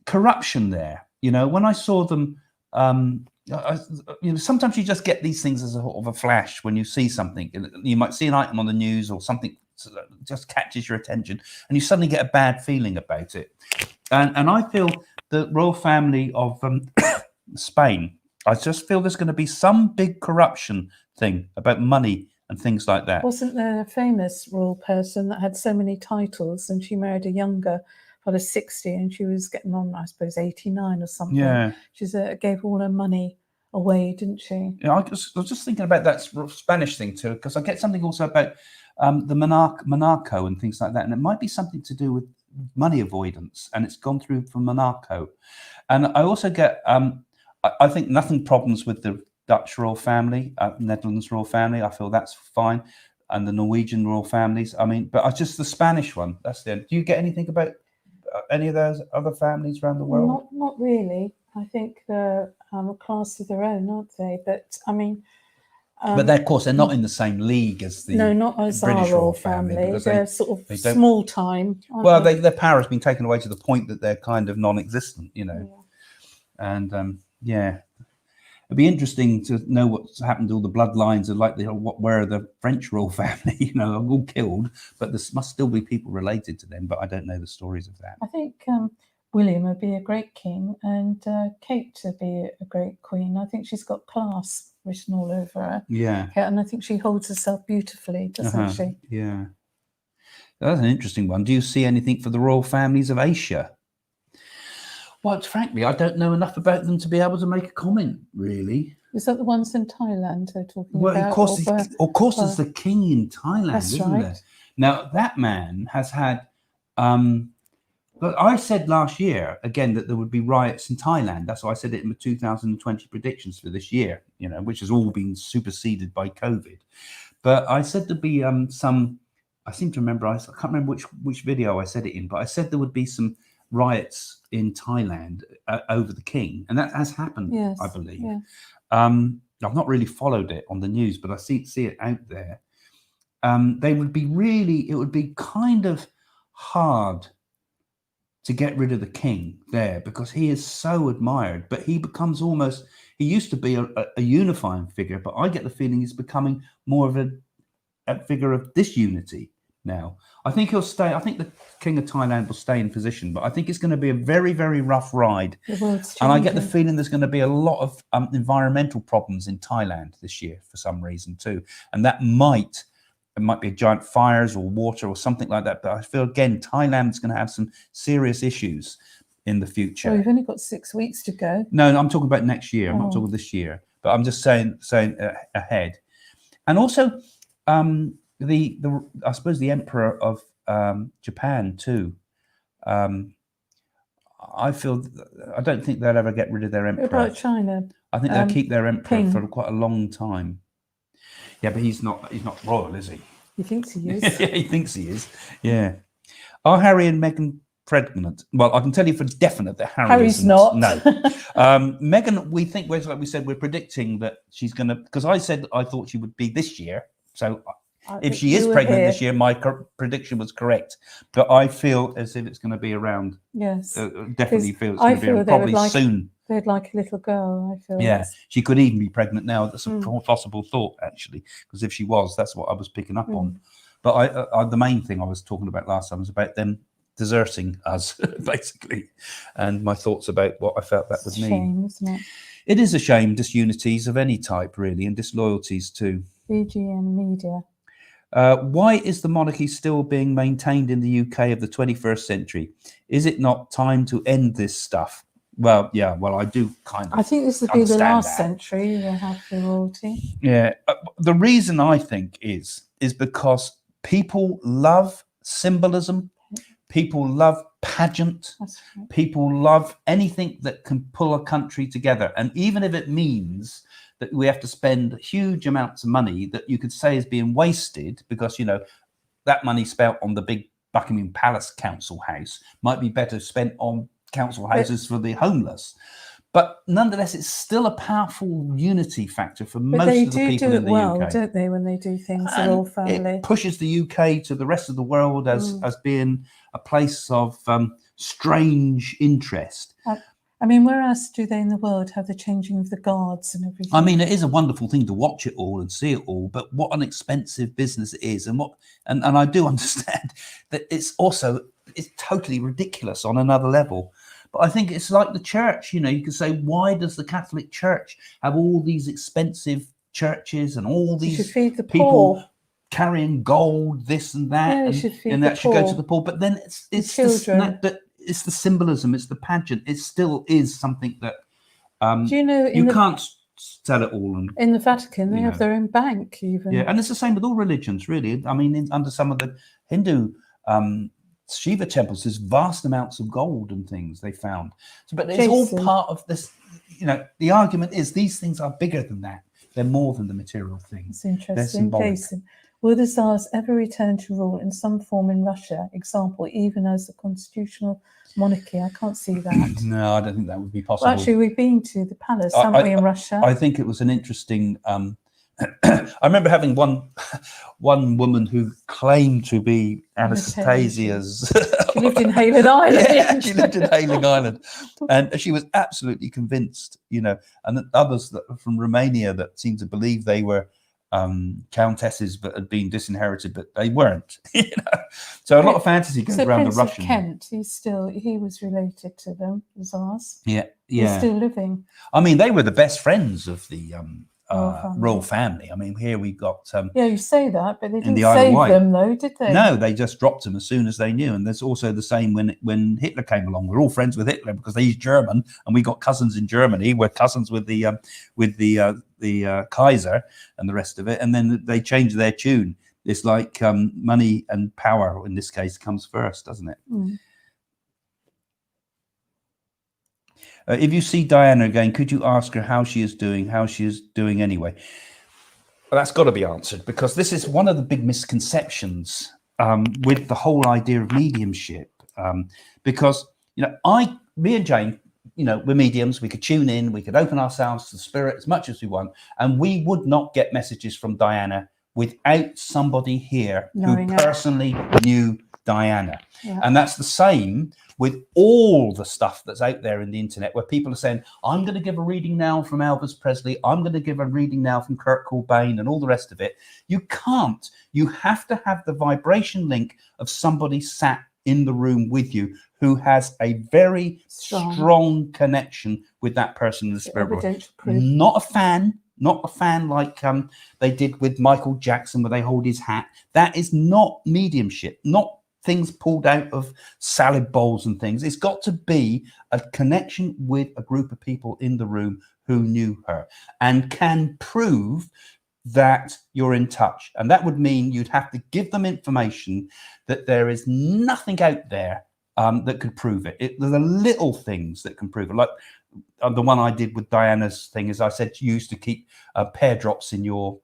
corruption there. When I saw them, sometimes you just get these things as a sort of a flash when you see something. You might see an item on the news or something just catches your attention, and you suddenly get a bad feeling about it. And I feel the royal family of Spain, I just feel there's going to be some big corruption thing about money and things like that. Wasn't there a famous royal person that had so many titles, and she married a younger fellow, 60, and she was getting on, I suppose, 89 or something? Yeah. She gave all her money away, didn't she? Yeah, I was just thinking about that Spanish thing too, because I get something also about the Monaco and things like that, and it might be something to do with money avoidance, and it's gone through from Monaco. And I also get, I think nothing problems with the Dutch royal family, Netherlands royal family. I feel that's fine, and the Norwegian royal families. I mean, but just the Spanish one. That's the end. Do you get anything about any of those other families around the world? Not really. I think they're a class of their own, aren't they? But I mean, but of course they're not in the same league as the not as British our royal family. They're sort of small time. Well, their power has been taken away to the point that they're kind of non-existent, Yeah. And yeah. It'd be interesting to know what's happened to all the bloodlines of where the French royal family, are all killed, but there must still be people related to them, but I don't know the stories of that. I think William would be a great king, and Kate would be a great queen. I think she's got class written all over her. Yeah. And I think she holds herself beautifully, doesn't she? Yeah. That's an interesting one. Do you see anything for the royal families of Asia? Well, frankly, I don't know enough about them to be able to make a comment, really. Is that the ones in Thailand they're talking about? Well, of course, there's the king in Thailand, isn't there? Now, that man has had... but I said last year, again, that there would be riots in Thailand. That's why I said it in the 2020 predictions for this year, which has all been superseded by COVID. But I said there'd be some... I seem to remember, I can't remember which video I said it in, but I said there would be some riots in Thailand over the king, and that has happened. Yes, I believe. Yeah. I've not really followed it on the news, but I see it out there. It would be kind of hard to get rid of the king there, because he is so admired, but he becomes almost, he used to be a unifying figure, but I get the feeling he's becoming more of a figure of disunity now. I think he'll stay. I think the King of Thailand will stay in position, but I think it's going to be a very, very rough ride. And I get the feeling there's going to be a lot of environmental problems in Thailand this year for some reason too, and that might be giant fires or water or something like that. But I feel again Thailand's going to have some serious issues in the future. Well, you've only got 6 weeks to go. No, I'm talking about next year. I'm not talking this year, but I'm just saying ahead. And also, I suppose the Emperor of Japan too. I don't think they'll ever get rid of their emperor. What about China? I think they'll keep their emperor King. for quite a long time. Yeah, but he's not royal, is he? He thinks he is. Yeah, he thinks he is. Yeah. Are Harry and Meghan pregnant? Well, I can tell you for definite that Harry's isn't. not. No. Meghan, we think, like we said, we're predicting that she's going to, because I said I thought she would be this year. So if she is pregnant this year, my prediction was correct. But I feel as if it's going to be around. Yes. Definitely feel it's going to be around, probably soon. They'd like a little girl, I feel. Yeah, she could even be pregnant now. That's a possible thought, actually, because if she was, that's what I was picking up on. But I the main thing I was talking about last time was about them deserting us, basically, and my thoughts about what I felt that would mean. Shame, isn't it? It is a shame, disunities of any type, really, and disloyalties too. BGN Media. Why is the monarchy still being maintained in the UK of the 21st century? Is it not time to end this stuff? Well, yeah, I do kind of. I think this would be the last century they have the royalty. Yeah, the reason I think is because people love symbolism, people love pageant, Right. People love anything that can pull a country together, and even if it means that we have to spend huge amounts of money that you could say is being wasted, because that money spent on the big Buckingham Palace Council House might be better spent on council houses for the homeless, but nonetheless it's still a powerful unity factor for most of the people in the UK. Don't they, when they do things, the royal family? It pushes the UK to the rest of the world as being a place of strange interest. I mean, where else do they in the world have the changing of the guards and everything? I mean, it is a wonderful thing to watch it all and see it all, but what an expensive business it is, and I do understand that it's totally ridiculous on another level. But I think it's like the church, you can say, why does the Catholic Church have all these expensive churches and all these feed the people poor. Carrying gold, this and that, and that should go to the poor? But then it's children. It's the symbolism, it's the pageant. It still is something that do you know you can't sell it all. And in the Vatican, they have their own bank, even. Yeah, and it's the same with all religions, really. I mean, under some of the Hindu Shiva temples, there's vast amounts of gold and things they found. But it's all part of this. The argument is these things are bigger than that. They're more than the material things. It's interesting. Jason, will the Tsars ever return to rule in some form in Russia? Example, even as a constitutional monarchy? I can't see that. No, I don't think that would be possible. Well, actually, we've been to the palace, haven't we, in Russia? I think it was an interesting. I remember having one woman who claimed to be Anastasia's. She lived in Hayling Island. Yeah, she lived in Hayling Island, and she was absolutely convinced. And others from Romania that seemed to believe they were countesses but had been disinherited, but they weren't. So a lot of fantasy goes around Prince the Russian. Of Kent, he was related to them, the Tsars. Yeah. He's still living. I mean, they were the best friends of the royal family. I mean, here we got. Yeah, you say that, but they didn't the save them, though, did they? No, they just dropped them as soon as they knew. And there's also the same when Hitler came along. We're all friends with Hitler because he's German, and we got cousins in Germany. We're cousins with the Kaiser and the rest of it. And then they changed their tune. It's like money and power in this case comes first, doesn't it? Mm. If you see Diana again, could you ask her how she is doing anyway? Well, that's got to be answered, because this is one of the big misconceptions with the whole idea of mediumship. Because, me and Jane, we're mediums, we could tune in, we could open ourselves to the spirit as much as we want, and we would not get messages from Diana without somebody here who personally knew Diana. Yeah. And that's the same with all the stuff that's out there in the internet, where people are saying, I'm going to give a reading now from Elvis Presley, I'm going to give a reading now from Kurt Cobain, and all the rest of it. You can't. You have to have the vibration link of somebody sat in the room with you who has a very strong connection with that person in the spirit world. Not a fan like they did with Michael Jackson, where they hold his hat. That is not mediumship, not things pulled out of salad bowls and things. It's got to be a connection with a group of people in the room who knew her and can prove that you're in touch. And that would mean you'd have to give them information that there is nothing out there that could prove it. There's the little things that can prove it. Like the one I did with Diana's thing is I said you used to keep pear drops in your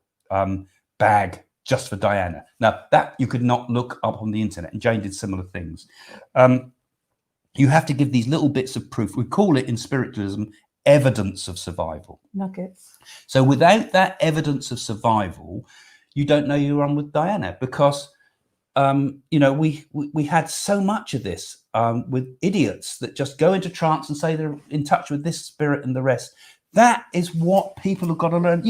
bag just for Diana. Now that you could not look up on the internet, and Jane did similar things. You have to give these little bits of proof. We call it in spiritualism evidence of survival. Nuggets. So without that evidence of survival, you don't know you're on with Diana, because we had so much of this with idiots that just go into trance and say they're in touch with this spirit and the rest. That is what people have got to learn.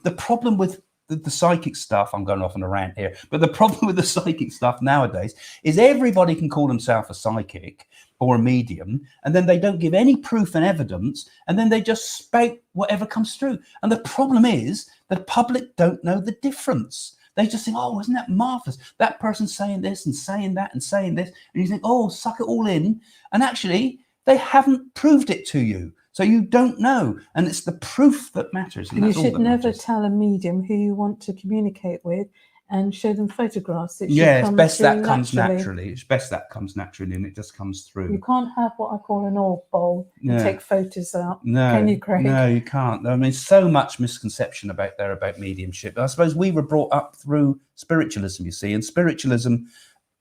The problem with the psychic stuff, I'm going off on a rant here, but the problem with the psychic stuff nowadays is everybody can call themselves a psychic or a medium, and then they don't give any proof and evidence, and then they just spout whatever comes through. And the problem is the public don't know the difference. They just think, oh, isn't that marvelous? That person's saying this and saying that and saying this. And you think, oh, suck it all in. And actually, they haven't proved it to you. So you don't know. And it's the proof that matters. And you should never tell a medium who you want to communicate with and show them photographs. It's best that comes naturally. It's best that comes naturally and it just comes through. You can't have what I call an oil bowl and take photos out. No, can you, Craig? No, you can't. I mean, so much misconception about mediumship. I suppose we were brought up through spiritualism, you see, and spiritualism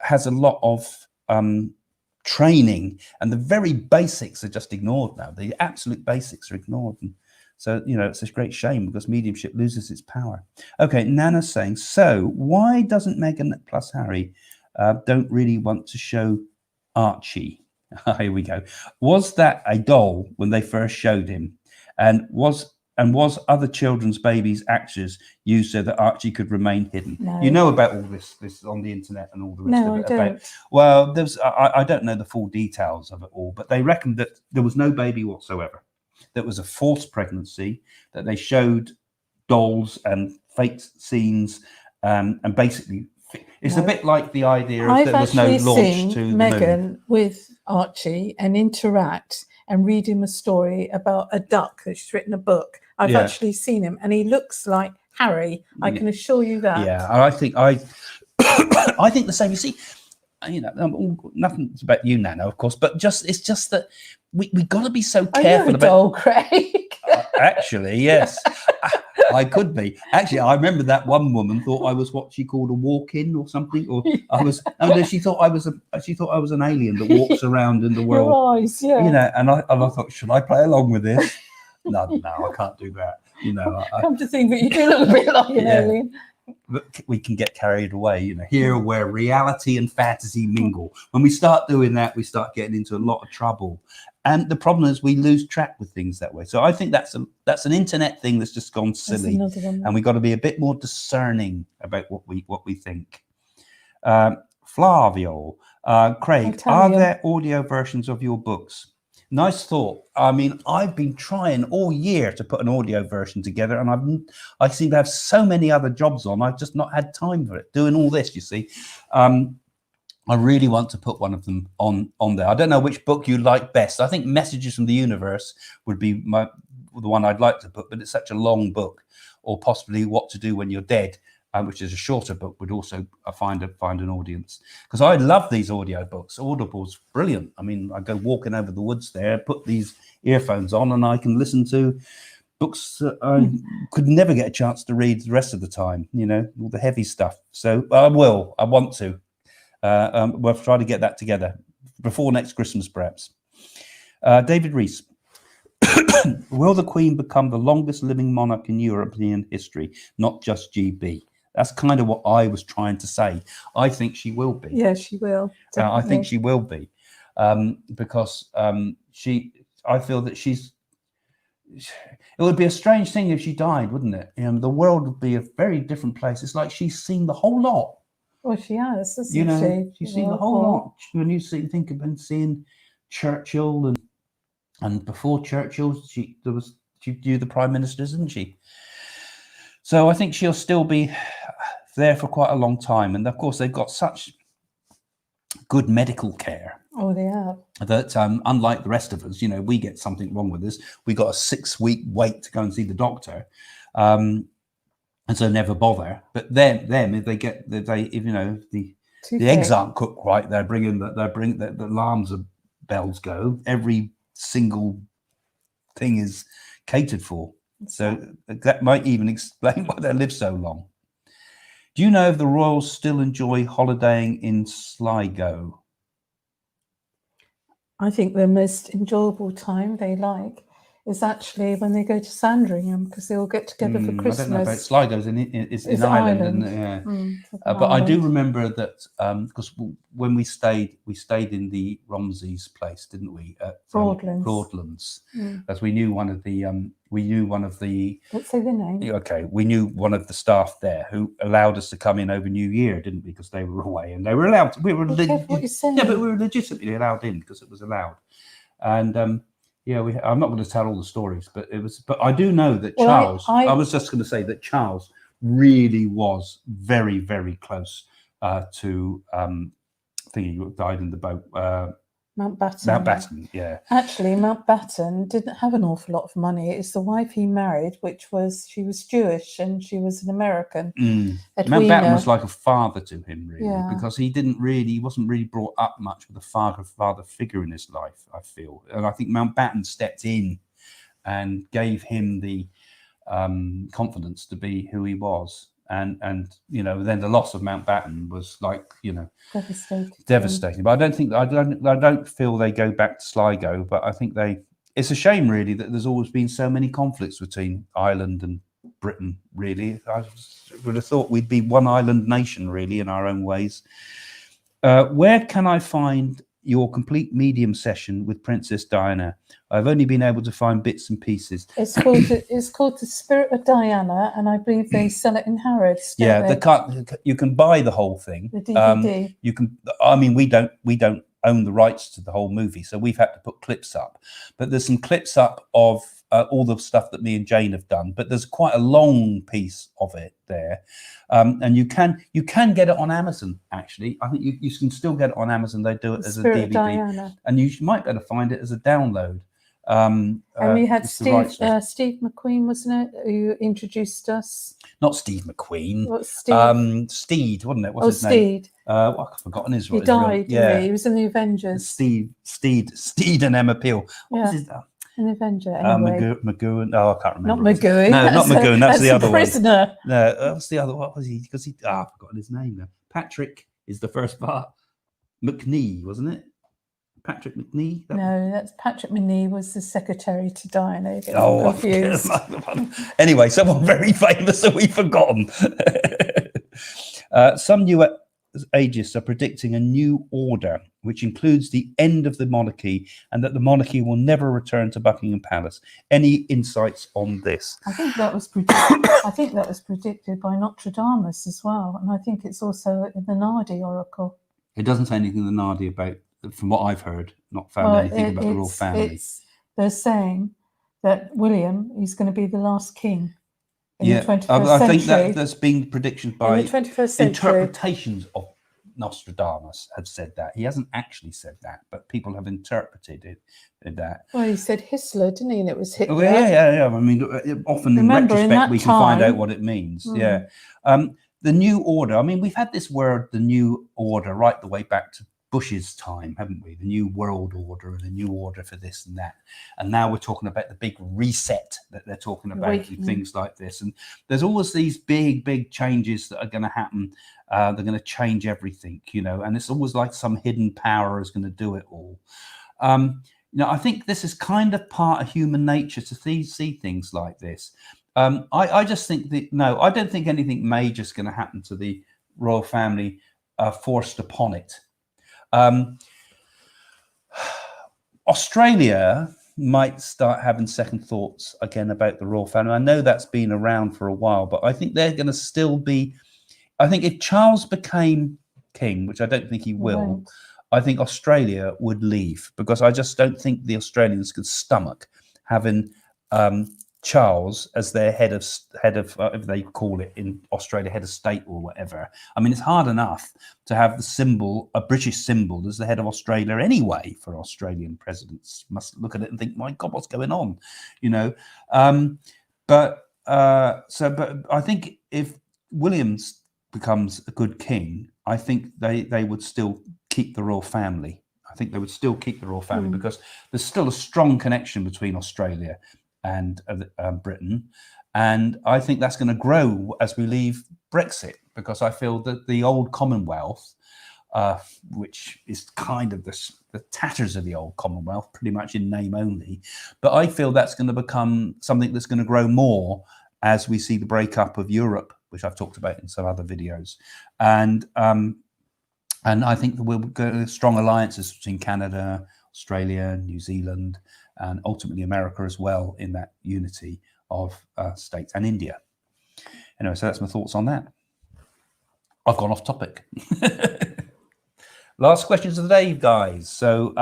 has a lot of training, and the very basics are just ignored now. The absolute basics are ignored. And so, it's a great shame because mediumship loses its power. Okay, Nana's saying, so why doesn't Meghan plus Harry don't really want to show Archie? Here we go. Was that a doll when they first showed him? And was other children's babies' actors used so that Archie could remain hidden? No. You know about all this on the internet and all the rest of it. No, I don't. Well, I don't know the full details of it all, but they reckon that there was no baby whatsoever. That was a forced pregnancy, that they showed dolls and fake scenes, and basically it's a bit like the idea of there was no launch to Meghan with Archie and interact and read him a story about a duck that she's written a book. I've actually seen him, and he looks like Harry. I can assure you that. Yeah, I think I think the same. You see, nothing's about you, Nana, of course, but it's just that we got to be so careful about. Doll, Craig. Actually, yes, I could be. Actually, I remember that one woman thought I was what she called a walk-in or something, or I was. No, she thought I was an alien that walks around in the world. Your eyes, yeah. And I thought, should I play along with this? No, I can't do that. Come to think that you do look a bit like an alien. But we can get carried away, here where reality and fantasy mingle. When we start doing that, we start getting into a lot of trouble. And the problem is we lose track with things that way. So I think that's an internet thing that's just gone silly. And we've got to be a bit more discerning about what we think. Flavio, Craig, are there audio versions of your books? Nice thought. I mean, I've been trying all year to put an audio version together, and I seem to have so many other jobs on. I've just not had time for it. Doing all this, you see. I really want to put one of them on there. I don't know which book you like best. I think Messages from the Universe would be the one I'd like to put, but it's such a long book. Or possibly What to Do When You're Dead, which is a shorter book, would also find an audience. Because I love these audio books. Audible's brilliant. I mean, I go walking over the woods there, put these earphones on, and I can listen to books that I could never get a chance to read the rest of the time, all the heavy stuff. So I want to. We'll try to get that together before next Christmas, perhaps. David Rees. Will the Queen become the longest living monarch in European history, not just GB? That's kind of what I was trying to say. I think she will be. Yeah, she will. I think she will be. because I feel that it would be a strange thing if she died, wouldn't it? The world would be a very different place. It's like she's seen the whole lot. Well, she has, hasn't she? She's seen the whole lot. When you think about seeing Churchill and before Churchill, she knew the prime ministers, didn't she? So I think she'll still be there for quite a long time. And of course, they've got such good medical care. Oh, they have. That unlike the rest of us, we get something wrong with us. We got a 6-week wait to go and see the doctor, and so never bother. But them, if they get the eggs aren't cooked right, the alarms of bells go. Every single thing is catered for. So that might even explain why they live so long. Do you know if the royals still enjoy holidaying in Sligo? I think the most enjoyable time they like is actually when they go to Sandringham, because they all get together for Christmas. I don't know about Sligo's in Ireland. And, but I do remember that because when we stayed in the Romsey's place, didn't we? At Broadlands, as we knew one of the Let's say the name. Okay, we knew one of the staff there who allowed us to come in over New Year, didn't we? Because they were away and they were allowed. But we were legitimately allowed in because it was allowed. And I'm not going to tell all the stories, but it was. But I do know that Charles. I was just going to say that Charles really was very, very close to thingy who died in the boat. Mountbatten, yeah. Actually, Mountbatten didn't have an awful lot of money. It's the wife he married, she was Jewish and she was an American. Mountbatten was like a father to him, really, because he wasn't really brought up much with a father figure in his life, I feel. And I think Mountbatten stepped in and gave him the confidence to be who he was. And then the loss of Mountbatten was devastating. But I don't feel they go back to Sligo. But I think it's a shame, really, that there's always been so many conflicts between Ireland and Britain. Really, I would have thought we'd be one island nation, really, in our own ways. Where can I find your complete medium session with Princess Diana? I've only been able to find bits and pieces. It's called The Spirit of Diana, and I believe they sell it in Harrods. You can buy the whole thing. The DVD. You can. I mean, we don't own the rights to the whole movie, so we've had to put clips up. But there's some clips up of all the stuff that me and Jane have done. But there's quite a long piece of it there, and you can get it on Amazon. Actually, I think you can still get it on Amazon. They do it as a DVD, and you might be able to find it as a download. And we had Steve McQueen, wasn't it, who introduced us? Not Steve McQueen. What's Steve? Steed, wasn't it? What's his name? Steed. I've forgotten his name. He died, didn't he? He was in the Avengers. Steed and Emma Peel. What was his name? An Avenger, anyway. McGowan. Oh, I can't remember. Not McGowan. No, not McGowan. That's the other Prisoner. One. No, what's the other? What was he? Because I've forgotten his name now. Patrick is the first part. McNee, wasn't it? Patrick McNee? No, that's Patrick McNee was the secretary to Diana. Confused. Anyway, someone very famous that we've forgotten. Some new agists are predicting a new order, which includes the end of the monarchy and that the monarchy will never return to Buckingham Palace. Any insights on this? I think that was predicted by Nostradamus as well, and I think it's also in the Nardi Oracle. It doesn't say anything in the Nardi about, from what I've heard, not found anything about the royal family. They're saying that William is going to be the last king in the 21st I think century. there's been predictions by in the 21st century. Interpretations of Nostradamus have said that. He hasn't actually said that, but people have interpreted it that. Well, he said Hitler, didn't he? And it was Hitler. Oh, yeah. I mean, often in retrospect, we can find out what it means. Yeah. The new order. I mean, we've had this word, the new order, right the way back to Bush's time, haven't we? The new world order and the new order for this and that. And now we're talking about the big reset that they're talking about and things like this. And there's always these big changes that are going to happen. They're going to change everything, and it's always like some hidden power is going to do it all. I think this is kind of part of human nature to see things like this. I just think I don't think anything major is going to happen to the royal family forced upon it. Australia might start having second thoughts again about the royal family. I know that's been around for a while, but I think they're going to still be. I think if Charles became king, which I don't think he will, Right. I think Australia would leave, because I just don't think the Australians could stomach having Charles as their head of if they call it in Australia, head of state or whatever. I mean, it's hard enough to have the symbol, a British symbol, as the head of Australia anyway. For Australian presidents, must look at it and think, my God, what's going on, you know? But I think if William's becomes a good king, I think they would still keep the royal family. I think they would still keep the royal family because there's still a strong connection between Australia and Britain, and I think that's going to grow as we leave Brexit, because I feel that the old Commonwealth, which is kind of the tatters of the old Commonwealth, pretty much in name only, but I feel that's going to become something that's going to grow more as we see the breakup of Europe, which I've talked about in some other videos, and I think that we'll get strong alliances between Canada, Australia, New Zealand, and ultimately America as well, in that unity of states, and India. Anyway, so that's my thoughts on that. I've gone off topic. Last questions of the day, guys. So,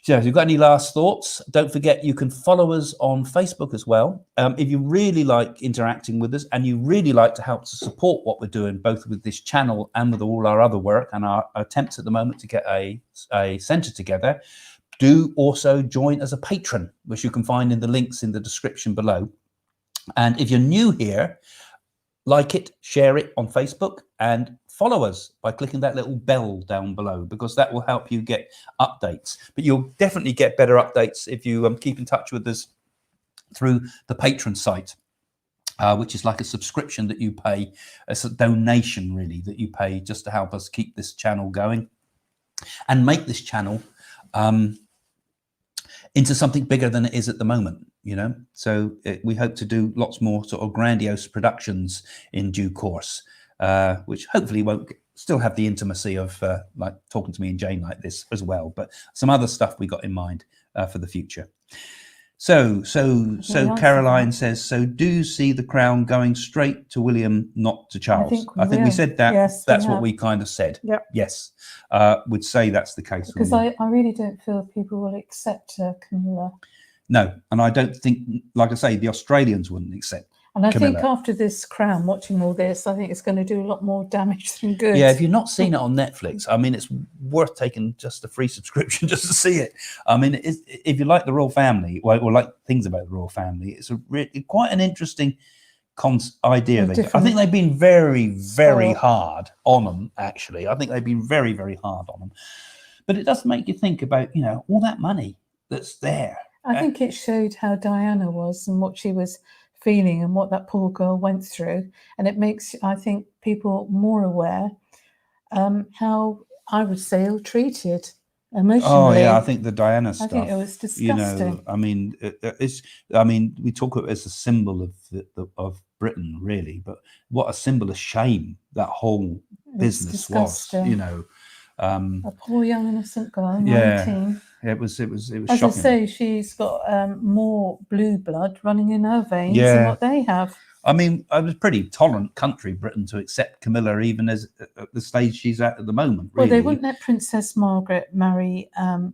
so if you've got any last thoughts, don't forget you can follow us on Facebook as well. If you really like interacting with us and you really like to help to support what we're doing, both with this channel and with all our other work and our attempts at the moment to get a centre together, do also join as a patron, which you can find in the links in the description below. And if you're new here, like it, share it on Facebook, and follow us by clicking that little bell down below, because that will help you get updates. But you'll definitely get better updates if you keep in touch with us through the patron site, which is like a subscription that you pay, a donation really that you pay just to help us keep this channel going and make this channel into something bigger than it is at the moment, you know. So we hope to do lots more sort of grandiose productions in due course, which hopefully won't still have the intimacy of like talking to me and Jane like this as well, but some other stuff we got in mind for the future. So Caroline says, so do see the crown going straight to William, not to Charles. I think we said that. Yes, that's what we kind of said. Yep. Yes, would say that's the case. Because I really don't feel people will accept Camilla. No, and I don't think, like I say, the Australians wouldn't accept. And I Camilla. think after this crown, watching all this, I think it's going to do a lot more damage than good. Yeah, if you've not seen it on Netflix, I mean, it's worth taking just a free subscription just to see it. I mean, if you like the royal family, or like things about the royal family, it's quite an interesting idea. I think they've been very, very hard on them, actually. I think they've been very, very hard on them. But it does make you think about, you know, all that money that's there. I think it showed how Diana was and what she was feeling and what that poor girl went through, and it makes, I think, people more aware how, I would say, ill-treated emotionally. Oh yeah, I think the Diana stuff, I think it was disgusting. You know, I mean, I mean, we talk of it as a symbol of Britain, really, but what a symbol of shame that whole business was. You know, a poor young innocent girl, 19. Yeah. It was shocking. As I say, she's got more blue blood running in her veins than what they have. I mean, I was a pretty tolerant country, Britain, to accept Camilla even as at the stage she's at the moment. Really. Well, they wouldn't let Princess Margaret marry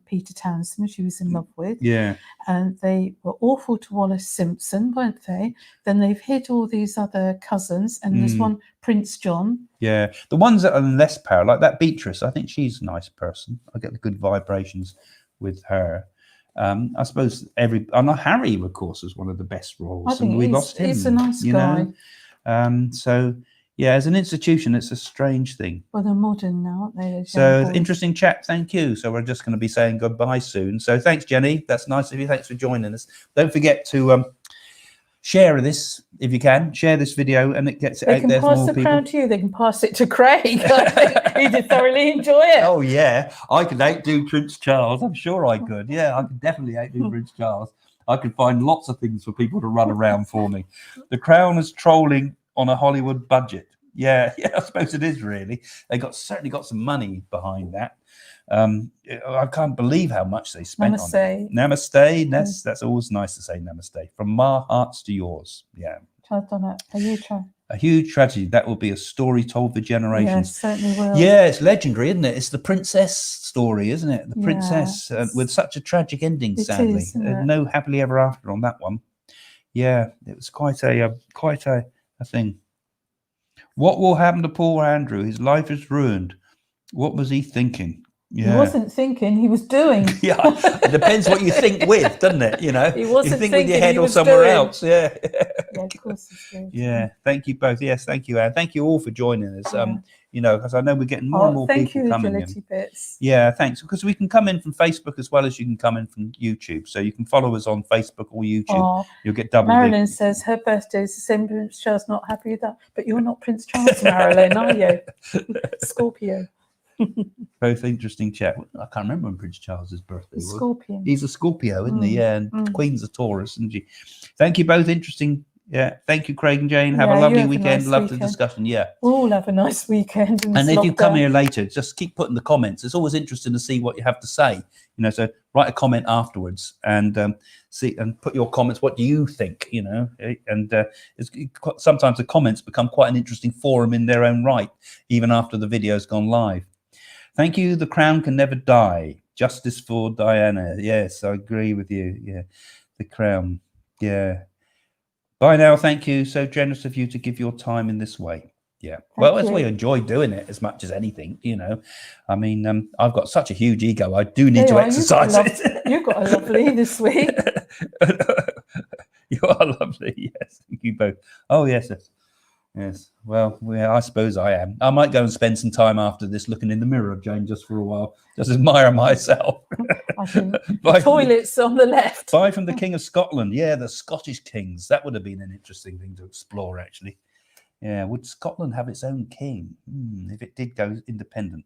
Peter Townsend, she was in love with. Yeah. And they were awful to Wallis Simpson, weren't they? Then they've hid all these other cousins, and there's one, Prince John. Yeah, the ones that are less power, like that Beatrice, I think she's a nice person. I get the good vibrations with her. I suppose Harry, of course, was one of the best roles, and we lost him. He's a nice guy. So yeah, as an institution, it's a strange thing. Well, they're modern now, aren't they? So interesting chat. Thank you. So we're just going to be saying goodbye soon. So thanks, Jenny. That's nice of you. Thanks for joining us. Don't forget to share this if you can. Share this video, and it gets it out there for more people. They can pass the crown to you. They can pass it to Craig. He did thoroughly enjoy it. Oh yeah, I could outdo Prince Charles. I'm sure I could. Yeah, I could definitely outdo Prince Charles. I could find lots of things for people to run around for me. The crown is trolling on a Hollywood budget. Yeah, I suppose it is really. They certainly got some money behind that. I can't believe how much they spent on it. Namaste. Namaste. That's always nice to say namaste. From my hearts to yours. Yeah. A huge tragedy. That will be a story told for generations. Yes, certainly will. Yeah, it's legendary, isn't it? It's the princess story, isn't it? The princess with such a tragic ending, sadly. No happily ever after on that one. Yeah, it was quite a thing. What will happen to poor Andrew? His life is ruined. What was he thinking? Yeah. He wasn't thinking, he was doing. Yeah, it depends what you think with, doesn't it? You know, He wasn't you think thinking, with your head he or was somewhere doing. else. Yeah. Yeah, of course he's doing. Yeah, thank you both. Yes, thank you, Anne. Thank you all for joining us. You know, because I know we're getting more and more people coming in. Thank you, Bits. Yeah, thanks. Because we can come in from Facebook as well as you can come in from YouTube. So you can follow us on Facebook or YouTube. Oh, you'll get double. Marilyn says her birthday is the same. Prince Charles not happy with that, but you're not Prince Charles, Marilyn, are you? Scorpio. Both interesting chat. I can't remember when Prince Charles's birthday was. Scorpion. He's a Scorpio, isn't he? Yeah, and Queen's a Taurus, isn't she? Thank you both. Interesting. Yeah. Thank you, Craig and Jane. Have a lovely weekend. Nice Love the discussion. Yeah. We'll all have a nice weekend. And if you come here later, just keep putting the comments. It's always interesting to see what you have to say. You know, so write a comment afterwards and see and put your comments. What do you think? You know, and sometimes the comments become quite an interesting forum in their own right, even after the video's gone live. Thank you. The crown can never die. Justice for Diana. Yes, I agree with you. Yeah, the crown. Yeah. Bye now. Thank you. So generous of you to give your time in this way. Yeah. Well, that's why I enjoy doing it as much as anything. You know, I mean, I've got such a huge ego. I do need to exercise it. You've got a lovely this week. You are lovely. Yes. Thank you both. Oh, yes. Yes. Well, I suppose I am. I might go and spend some time after this looking in the mirror, Jane, just for a while, just admire myself. I think the toilets on the left. Bye from the King of Scotland. Yeah, the Scottish kings. That would have been an interesting thing to explore, actually. Yeah, would Scotland have its own king if it did go independent?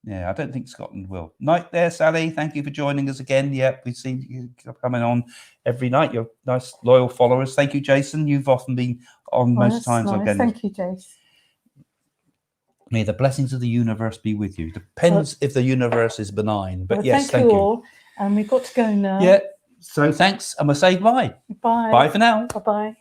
Yeah, I don't think Scotland will. Night there, Sally. Thank you for joining us again. Yeah, we see you coming on every night. You're nice, loyal followers. Thank you, Jason. You've often been on most times. Nice. Thank you, Jason. May the blessings of the universe be with you. Depends if the universe is benign. But yes, thank you all. And we've got to go now. Yeah. So thanks. And we'll say bye. Bye. Bye for now. Bye-bye.